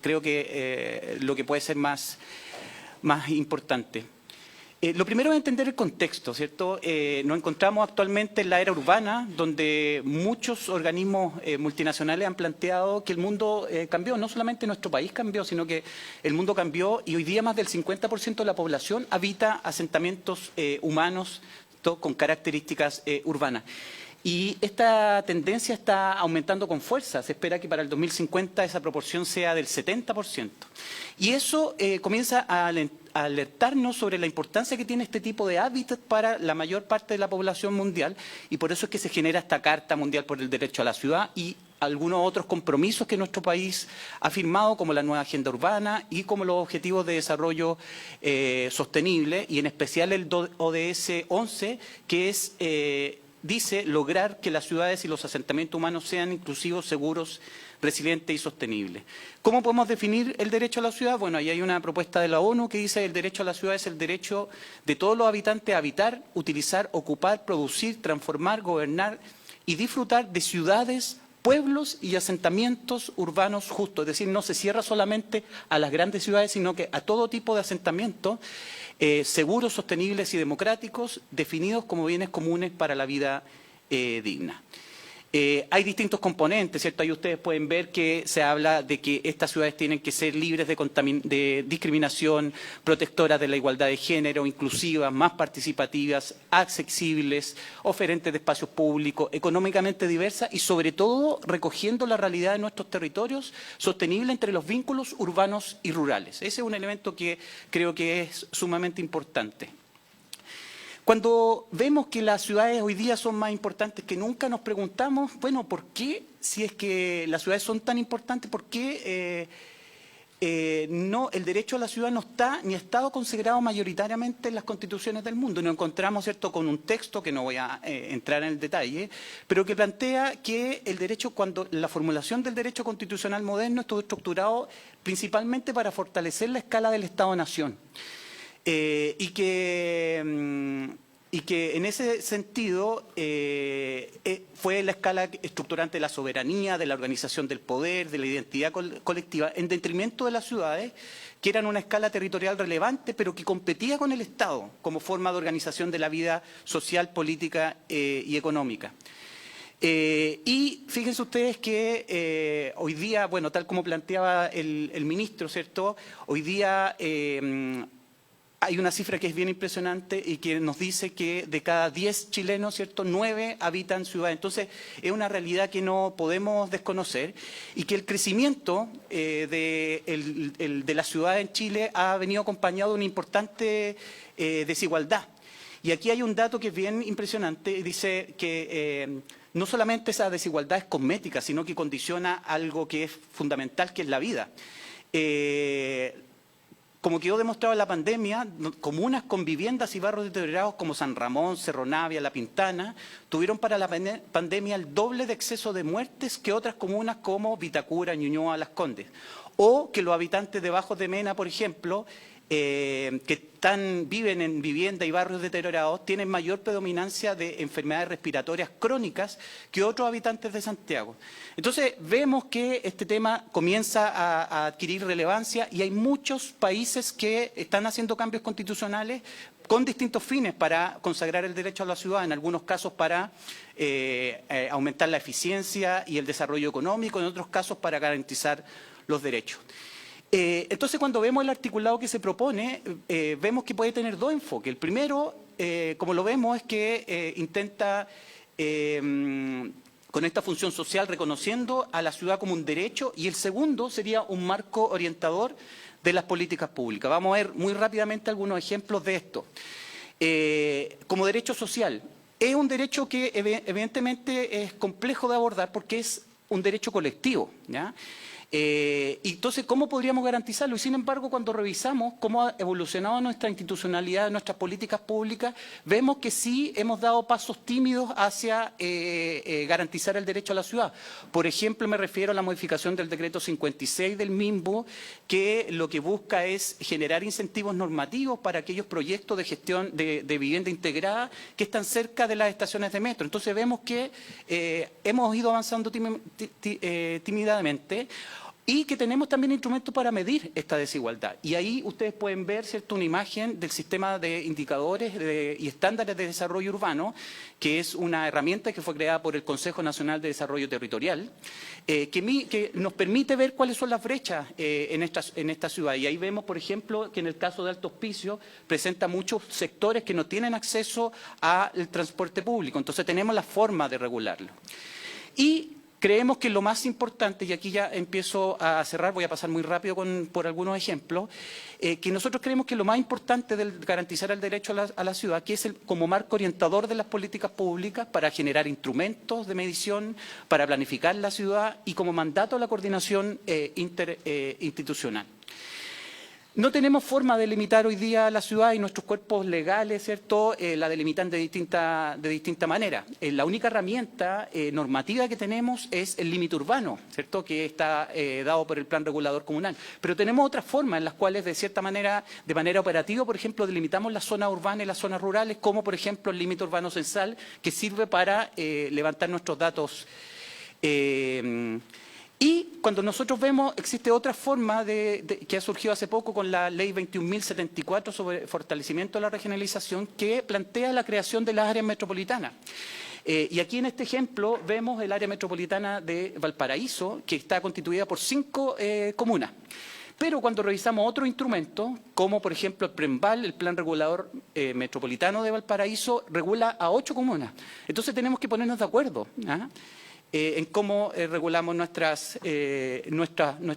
creo que lo que puede ser más importante. Lo primero es entender el contexto, ¿cierto? Nos encontramos actualmente en la era urbana, donde muchos organismos multinacionales han planteado que el mundo cambió. No solamente nuestro país cambió, sino que el mundo cambió y hoy día más del 50% de la población habita asentamientos humanos con características urbanas. Y esta tendencia está aumentando con fuerza. Se espera que para el 2050 esa proporción sea del 70%. Y eso comienza a alertarnos sobre la importancia que tiene este tipo de hábitat para la mayor parte de la población mundial, y por eso es que se genera esta Carta Mundial por el Derecho a la Ciudad y algunos otros compromisos que nuestro país ha firmado, como la nueva Agenda Urbana y como los Objetivos de Desarrollo Sostenible, y en especial el ODS 11, que es dice lograr que las ciudades y los asentamientos humanos sean inclusivos, seguros, resilientes y sostenibles. ¿Cómo podemos definir el derecho a la ciudad? Bueno, ahí hay una propuesta de la ONU que dice que el derecho a la ciudad es el derecho de todos los habitantes a habitar, utilizar, ocupar, producir, transformar, gobernar y disfrutar de ciudades, pueblos y asentamientos urbanos justos. Es decir, no se cierra solamente a las grandes ciudades, sino que a todo tipo de asentamientos seguros, sostenibles y democráticos, definidos como bienes comunes para la vida digna. Hay distintos componentes, ¿cierto? Ahí ustedes pueden ver que se habla de que estas ciudades tienen que ser libres de discriminación, protectoras de la igualdad de género, inclusivas, más participativas, accesibles, oferentes de espacios públicos, económicamente diversas y sobre todo recogiendo la realidad de nuestros territorios, sostenible entre los vínculos urbanos y rurales. Ese es un elemento que creo que es sumamente importante. Cuando vemos que las ciudades hoy día son más importantes que nunca, nos preguntamos, bueno, ¿por qué, si es que las ciudades son tan importantes, por qué el derecho a la ciudad no está ni ha estado consagrado mayoritariamente en las constituciones del mundo? Nos encontramos, ¿cierto?, con un texto, que no voy a entrar en el detalle, pero que plantea que el derecho, cuando la formulación del derecho constitucional moderno estuvo estructurado principalmente para fortalecer la escala del Estado-Nación. Y que en ese sentido fue la escala estructurante de la soberanía, de la organización del poder, de la identidad colectiva, en detrimento de las ciudades, que eran una escala territorial relevante, pero que competía con el Estado como forma de organización de la vida social, política y económica. Y fíjense ustedes que hoy día, bueno, tal como planteaba el ministro, ¿cierto?, hoy día hay una cifra que es bien impresionante y que nos dice que de cada 10 chilenos, ¿cierto?, 9 habitan ciudades. Entonces, es una realidad que no podemos desconocer y que el crecimiento de la ciudad en Chile ha venido acompañado de una importante desigualdad. Y aquí hay un dato que es bien impresionante, dice que no solamente esa desigualdad es cosmética, sino que condiciona algo que es fundamental, que es la vida. Como quedó demostrado en la pandemia, comunas con viviendas y barrios deteriorados como San Ramón, Cerro Navia, La Pintana, tuvieron para la pandemia el doble de exceso de muertes que otras comunas como Vitacura, Ñuñoa, Las Condes. o que los habitantes de Bajos de Mena, por ejemplo, que viven en vivienda y barrios deteriorados, tienen mayor predominancia de enfermedades respiratorias crónicas que otros habitantes de Santiago. Entonces, vemos que este tema comienza a adquirir relevancia y hay muchos países que están haciendo cambios constitucionales con distintos fines para consagrar el derecho a la ciudad, en algunos casos para aumentar la eficiencia y el desarrollo económico, en otros casos para garantizar los derechos. Entonces, cuando vemos el articulado que se propone, vemos que puede tener dos enfoques. El primero, como lo vemos, es que intenta, con esta función social, reconociendo a la ciudad como un derecho, y el segundo sería un marco orientador de las políticas públicas. Vamos a ver muy rápidamente algunos ejemplos de esto. Como derecho social, es un derecho que evidentemente es complejo de abordar porque es un derecho colectivo, ¿ya? Y entonces, ¿cómo podríamos garantizarlo? Y sin embargo, cuando revisamos cómo ha evolucionado nuestra institucionalidad, nuestras políticas públicas, vemos que sí hemos dado pasos tímidos hacia garantizar el derecho a la ciudad. Por ejemplo, me refiero a la modificación del decreto 56 del MIMBU, que lo que busca es generar incentivos normativos para aquellos proyectos de gestión de vivienda integrada que están cerca de las estaciones de metro. Entonces, vemos que hemos ido avanzando tímidamente. Y que tenemos también instrumentos para medir esta desigualdad. Y ahí ustedes pueden ver, ¿cierto?, una imagen del sistema de indicadores y estándares de desarrollo urbano, que es una herramienta que fue creada por el Consejo Nacional de Desarrollo Territorial, que nos permite ver cuáles son las brechas en esta ciudad. Y ahí vemos, por ejemplo, que en el caso de Alto Hospicio presenta muchos sectores que no tienen acceso al transporte público. Entonces tenemos la forma de regularlo. Y creemos que lo más importante, y aquí ya empiezo a cerrar, voy a pasar muy rápido por algunos ejemplos, que nosotros creemos que lo más importante de garantizar el derecho a la ciudad, que es como marco orientador de las políticas públicas para generar instrumentos de medición, para planificar la ciudad y como mandato a la coordinación interinstitucional. No tenemos forma de delimitar hoy día la ciudad y nuestros cuerpos legales, ¿cierto? La delimitan de distinta manera. La única herramienta normativa que tenemos es el límite urbano, ¿cierto? Que está dado por el Plan Regulador Comunal. Pero tenemos otras formas en las cuales, de cierta manera, de manera operativa, por ejemplo, delimitamos las zonas urbanas y las zonas rurales, como por ejemplo el límite urbano censal, que sirve para levantar nuestros datos. Y cuando nosotros vemos, existe otra forma que ha surgido hace poco con la Ley 21.074 sobre fortalecimiento de la regionalización, que plantea la creación de las áreas metropolitanas. Y aquí en este ejemplo vemos el área metropolitana de Valparaíso, que está constituida por 5 comunas. Pero cuando revisamos otros instrumentos, como por ejemplo el PREMVAL, el Plan Regulador Metropolitano de Valparaíso, regula a 8 comunas. Entonces tenemos que ponernos de acuerdo, ¿ah?, en cómo regulamos nuestras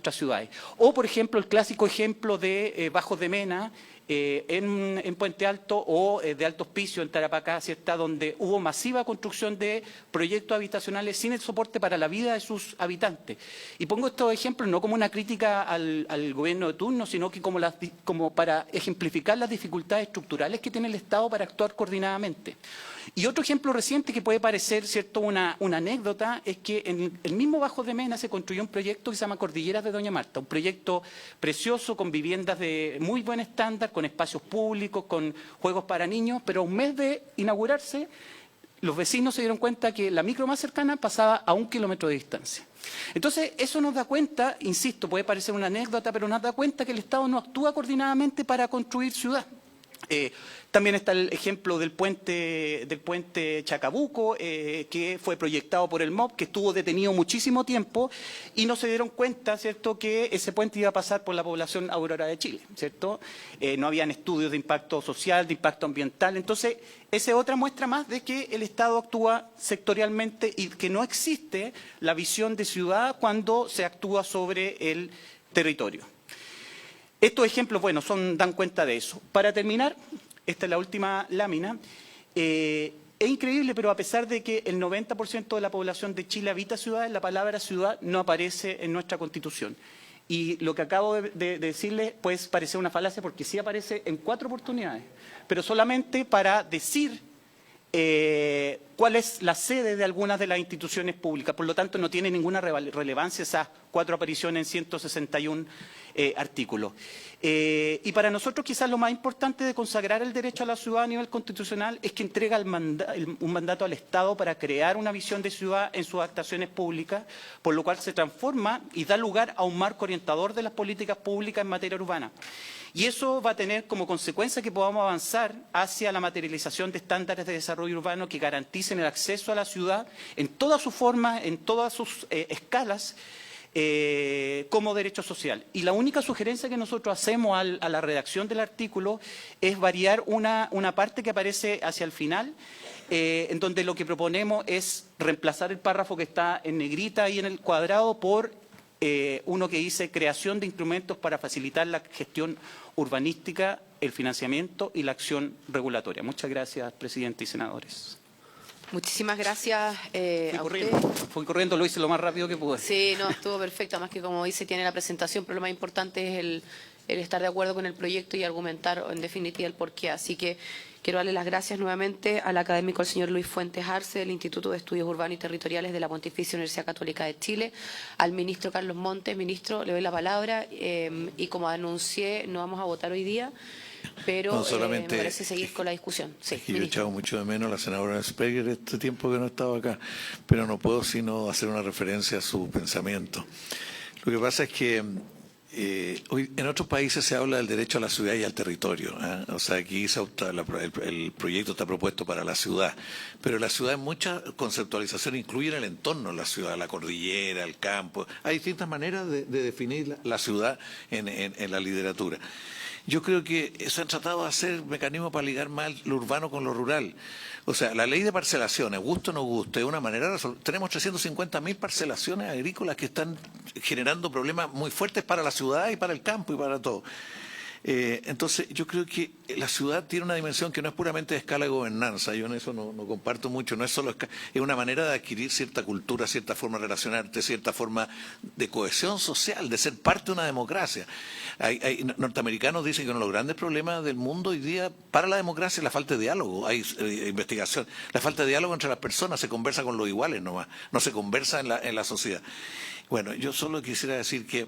ciudades. O, por ejemplo, el clásico ejemplo de Bajos de Mena, en Puente Alto o de Alto Hospicio, en Tarapacá, ¿cierta?, donde hubo masiva construcción de proyectos habitacionales sin el soporte para la vida de sus habitantes. Y pongo estos ejemplos no como una crítica al gobierno de turno, sino que como para ejemplificar las dificultades estructurales que tiene el Estado para actuar coordinadamente. Y otro ejemplo reciente que puede parecer, ¿cierto?, una anécdota, es que en el mismo Bajos de Mena se construyó un proyecto que se llama Cordilleras de Doña Marta, un proyecto precioso con viviendas de muy buen estándar, con espacios públicos, con juegos para niños, pero a un mes de inaugurarse, los vecinos se dieron cuenta que la micro más cercana pasaba a 1 kilómetro de distancia. Entonces, eso nos da cuenta, insisto, puede parecer una anécdota, pero nos da cuenta que el Estado no actúa coordinadamente para construir ciudad. También está el ejemplo del puente Chacabuco, que fue proyectado por el MOB, que estuvo detenido muchísimo tiempo y no se dieron cuenta, ¿cierto?, que ese puente iba a pasar por la población aurora de Chile, ¿cierto? No habían estudios de impacto social, de impacto ambiental. Entonces, esa es otra muestra más de que el Estado actúa sectorialmente y que no existe la visión de ciudad cuando se actúa sobre el territorio. Estos ejemplos, bueno, dan cuenta de eso. Para terminar, esta es la última lámina. Es increíble, pero a pesar de que el 90% de la población de Chile habita ciudades, la palabra ciudad no aparece en nuestra Constitución. Y lo que acabo de decirles, pues parece una falacia porque sí aparece en 4 oportunidades, pero solamente para decir cuál es la sede de algunas de las instituciones públicas. Por lo tanto, no tiene ninguna relevancia esas 4 apariciones en 161 artículos. Y para nosotros quizás lo más importante de consagrar el derecho a la ciudad a nivel constitucional es que entrega un mandato al Estado para crear una visión de ciudad en sus actuaciones públicas, por lo cual se transforma y da lugar a un marco orientador de las políticas públicas en materia urbana. Y eso va a tener como consecuencia que podamos avanzar hacia la materialización de estándares de desarrollo urbano que garanticen el acceso a la ciudad en todas sus formas, en todas sus escalas, como derecho social. Y la única sugerencia que nosotros hacemos a la redacción del artículo es variar una parte que aparece hacia el final, en donde lo que proponemos es reemplazar el párrafo que está en negrita ahí en el cuadrado por uno que dice creación de instrumentos para facilitar la gestión urbanística, el financiamiento y la acción regulatoria. Muchas gracias, presidente y senadores. Muchísimas gracias a usted. Fui corriendo, lo hice lo más rápido que pude. Sí, no, estuvo perfecto. Además que, como dice, tiene la presentación, pero lo más importante es el estar de acuerdo con el proyecto y argumentar, en definitiva, el porqué. Así que quiero darle las gracias nuevamente al académico el señor Luis Fuentes Arce, del Instituto de Estudios Urbanos y Territoriales de la Pontificia Universidad Católica de Chile, al ministro Carlos Montes. Ministro, le doy la palabra y como anuncié, no vamos a votar hoy día, pero No, solamente, me parece seguir con la discusión. Sí, es que yo he ministro. echado mucho de menos a la senadora Speger este tiempo que no estaba acá, pero no puedo sino hacer una referencia a su pensamiento. Lo que pasa es que hoy en otros países se habla del derecho a la ciudad y al territorio, ¿eh? O sea, aquí el proyecto está propuesto para la ciudad, pero la ciudad en mucha conceptualización incluye el entorno de la ciudad, la cordillera, el campo. Hay distintas maneras de definir la ciudad en la literatura. Yo creo que se han tratado de hacer mecanismos para ligar más lo urbano con lo rural. O sea, la ley de parcelaciones, gusto o no gusto, es una manera de resolver. Tenemos 350.000 parcelaciones agrícolas que están generando problemas muy fuertes para la ciudad y para el campo y para todo. Entonces, yo creo que la ciudad tiene una dimensión que no es puramente de escala de gobernanza. Yo en eso no comparto mucho. No es solo es una manera de adquirir cierta cultura, cierta forma de relacionarte, cierta forma de cohesión social, de ser parte de una democracia. Hay norteamericanos dicen que uno de los grandes problemas del mundo hoy día para la democracia es la falta de diálogo. Hay investigación. La falta de diálogo entre las personas, se conversa con los iguales nomás, no se conversa en la sociedad. Bueno, yo solo quisiera decir que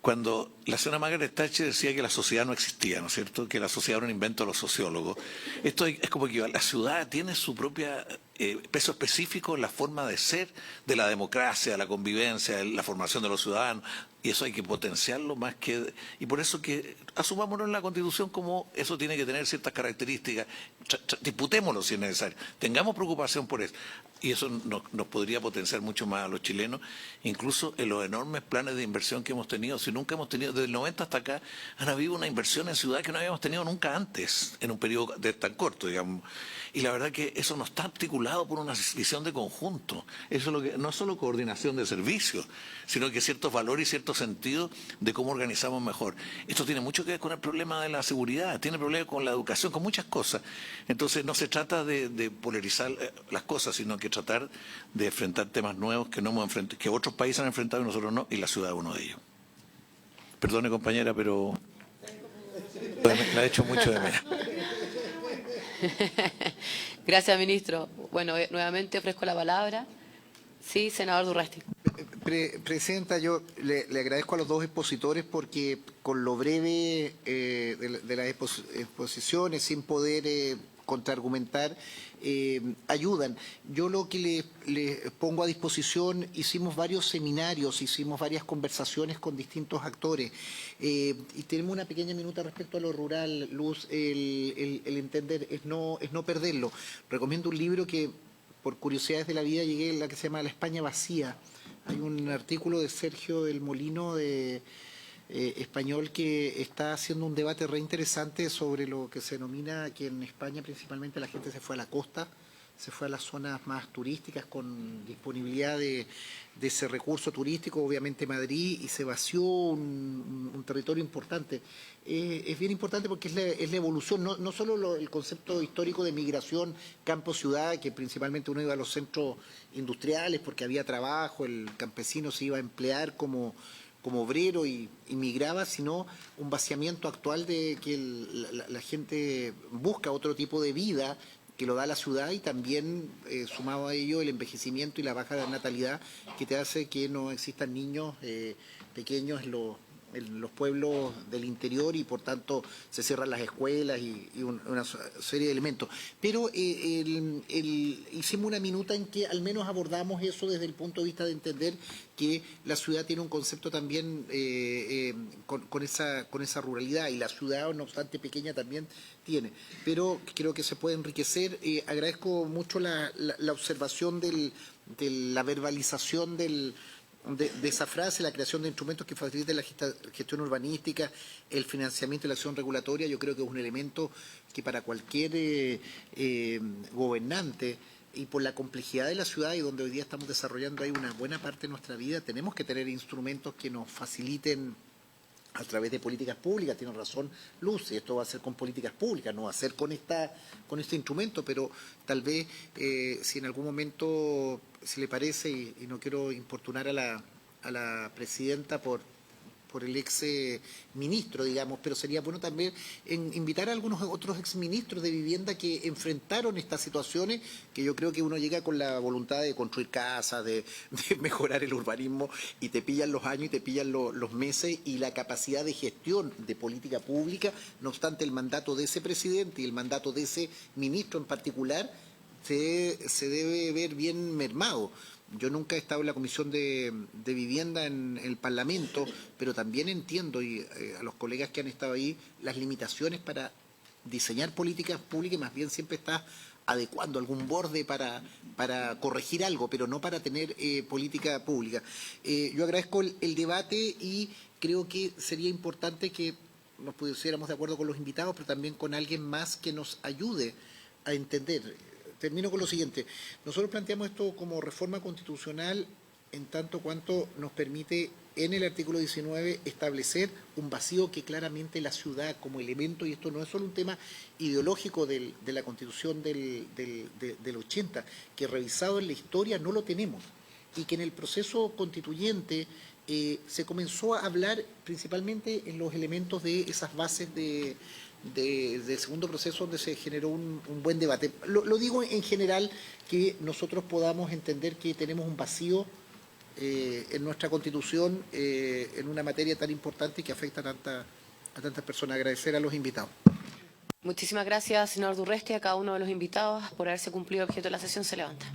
cuando la señora Margaret Thatcher decía que la sociedad no existía, ¿no es cierto?, que la sociedad era un invento de los sociólogos, esto es como que la ciudad tiene su propia peso específico en la forma de ser de la democracia, la convivencia, la formación de los ciudadanos, y eso hay que potenciarlo más que... Y por eso que asumámonos en la Constitución como eso tiene que tener ciertas características, disputémoslo si es necesario, tengamos preocupación por eso. Y eso nos podría potenciar mucho más a los chilenos, incluso en los enormes planes de inversión que hemos tenido. Si nunca hemos tenido, desde el 90 hasta acá, han habido una inversión en ciudad que no habíamos tenido nunca antes, en un periodo tan corto, digamos. Y la verdad que eso no está articulado por una visión de conjunto. Eso es lo que, no solo coordinación de servicios, sino que ciertos valores y ciertos sentidos de cómo organizamos mejor. Esto tiene mucho que ver con el problema de la seguridad, tiene problemas con la educación, con muchas cosas. Entonces no se trata de polarizar las cosas, sino que tratar de enfrentar temas nuevos que no hemos enfrentado, que otros países han enfrentado y nosotros no, y la ciudad es uno de ellos. Perdone, compañera, pero la he hecho mucho de menos. Gracias, ministro. Bueno, nuevamente ofrezco la palabra. Sí, senador Durresti. Presidenta, yo le agradezco a los dos expositores porque con lo breve de las exposiciones, sin poder contraargumentar, ayudan. Yo lo que le pongo a disposición, hicimos varios seminarios, hicimos varias conversaciones con distintos actores y tenemos una pequeña minuta respecto a lo rural, Luz, el entender es no perderlo. Recomiendo un libro que por curiosidades de la vida llegué, la que se llama La España Vacía. Hay un artículo de Sergio del Molino español que está haciendo un debate re interesante sobre lo que se denomina que en España principalmente la gente se fue a la costa, se fue a las zonas más turísticas con disponibilidad de ese recurso turístico, obviamente Madrid, y se vació un territorio importante. Es bien importante porque es la evolución, no solo el concepto histórico de migración campo-ciudad, que principalmente uno iba a los centros industriales porque había trabajo, el campesino se iba a emplear como obrero y migraba, sino un vaciamiento actual de que la gente busca otro tipo de vida que lo da la ciudad y también, sumado a ello, el envejecimiento y la baja natalidad que te hace que no existan niños pequeños en los pueblos del interior y por tanto se cierran las escuelas y una serie de elementos. Pero hicimos una minuta en que al menos abordamos eso desde el punto de vista de entender que la ciudad tiene un concepto también con esa ruralidad y la ciudad, no obstante pequeña, también tiene. Pero creo que se puede enriquecer. Agradezco mucho la observación de la verbalización de esa frase, la creación de instrumentos que faciliten la gestión urbanística, el financiamiento y la acción regulatoria. Yo creo que es un elemento que para cualquier gobernante y por la complejidad de la ciudad y donde hoy día estamos desarrollando ahí una buena parte de nuestra vida, tenemos que tener instrumentos que nos faciliten a través de políticas públicas. Tiene razón Luz, y esto va a ser con políticas públicas, no va a ser con este instrumento, pero tal vez si en algún momento, si le parece, y no quiero importunar a la presidenta por el ex ministro, digamos, pero sería bueno también invitar a algunos otros ex ministros de vivienda que enfrentaron estas situaciones, que yo creo que uno llega con la voluntad de construir casas, de mejorar el urbanismo, y te pillan los años y te pillan los meses y la capacidad de gestión de política pública. No obstante, el mandato de ese presidente y el mandato de ese ministro en particular se debe ver bien mermado. Yo nunca he estado en la Comisión de Vivienda en el Parlamento, pero también entiendo, y a los colegas que han estado ahí, las limitaciones para diseñar políticas públicas, más bien siempre estás adecuando algún borde para corregir algo, pero no para tener política pública. Yo agradezco el debate y creo que sería importante que nos pusiéramos de acuerdo con los invitados, pero también con alguien más que nos ayude a entender. Termino con lo siguiente. Nosotros planteamos esto como reforma constitucional en tanto cuanto nos permite en el artículo 19 establecer un vacío que claramente la ciudad como elemento, y esto no es solo un tema ideológico de la Constitución del 80, que revisado en la historia no lo tenemos, y que en el proceso constituyente se comenzó a hablar principalmente en los elementos de esas bases del segundo proceso, donde se generó un buen debate. Lo digo en general, que nosotros podamos entender que tenemos un vacío en nuestra Constitución en una materia tan importante y que afecta a tantas personas. Agradecer a los invitados. Muchísimas gracias, senador Durresti, a cada uno de los invitados por haberse cumplido el objeto de la sesión. Se levanta.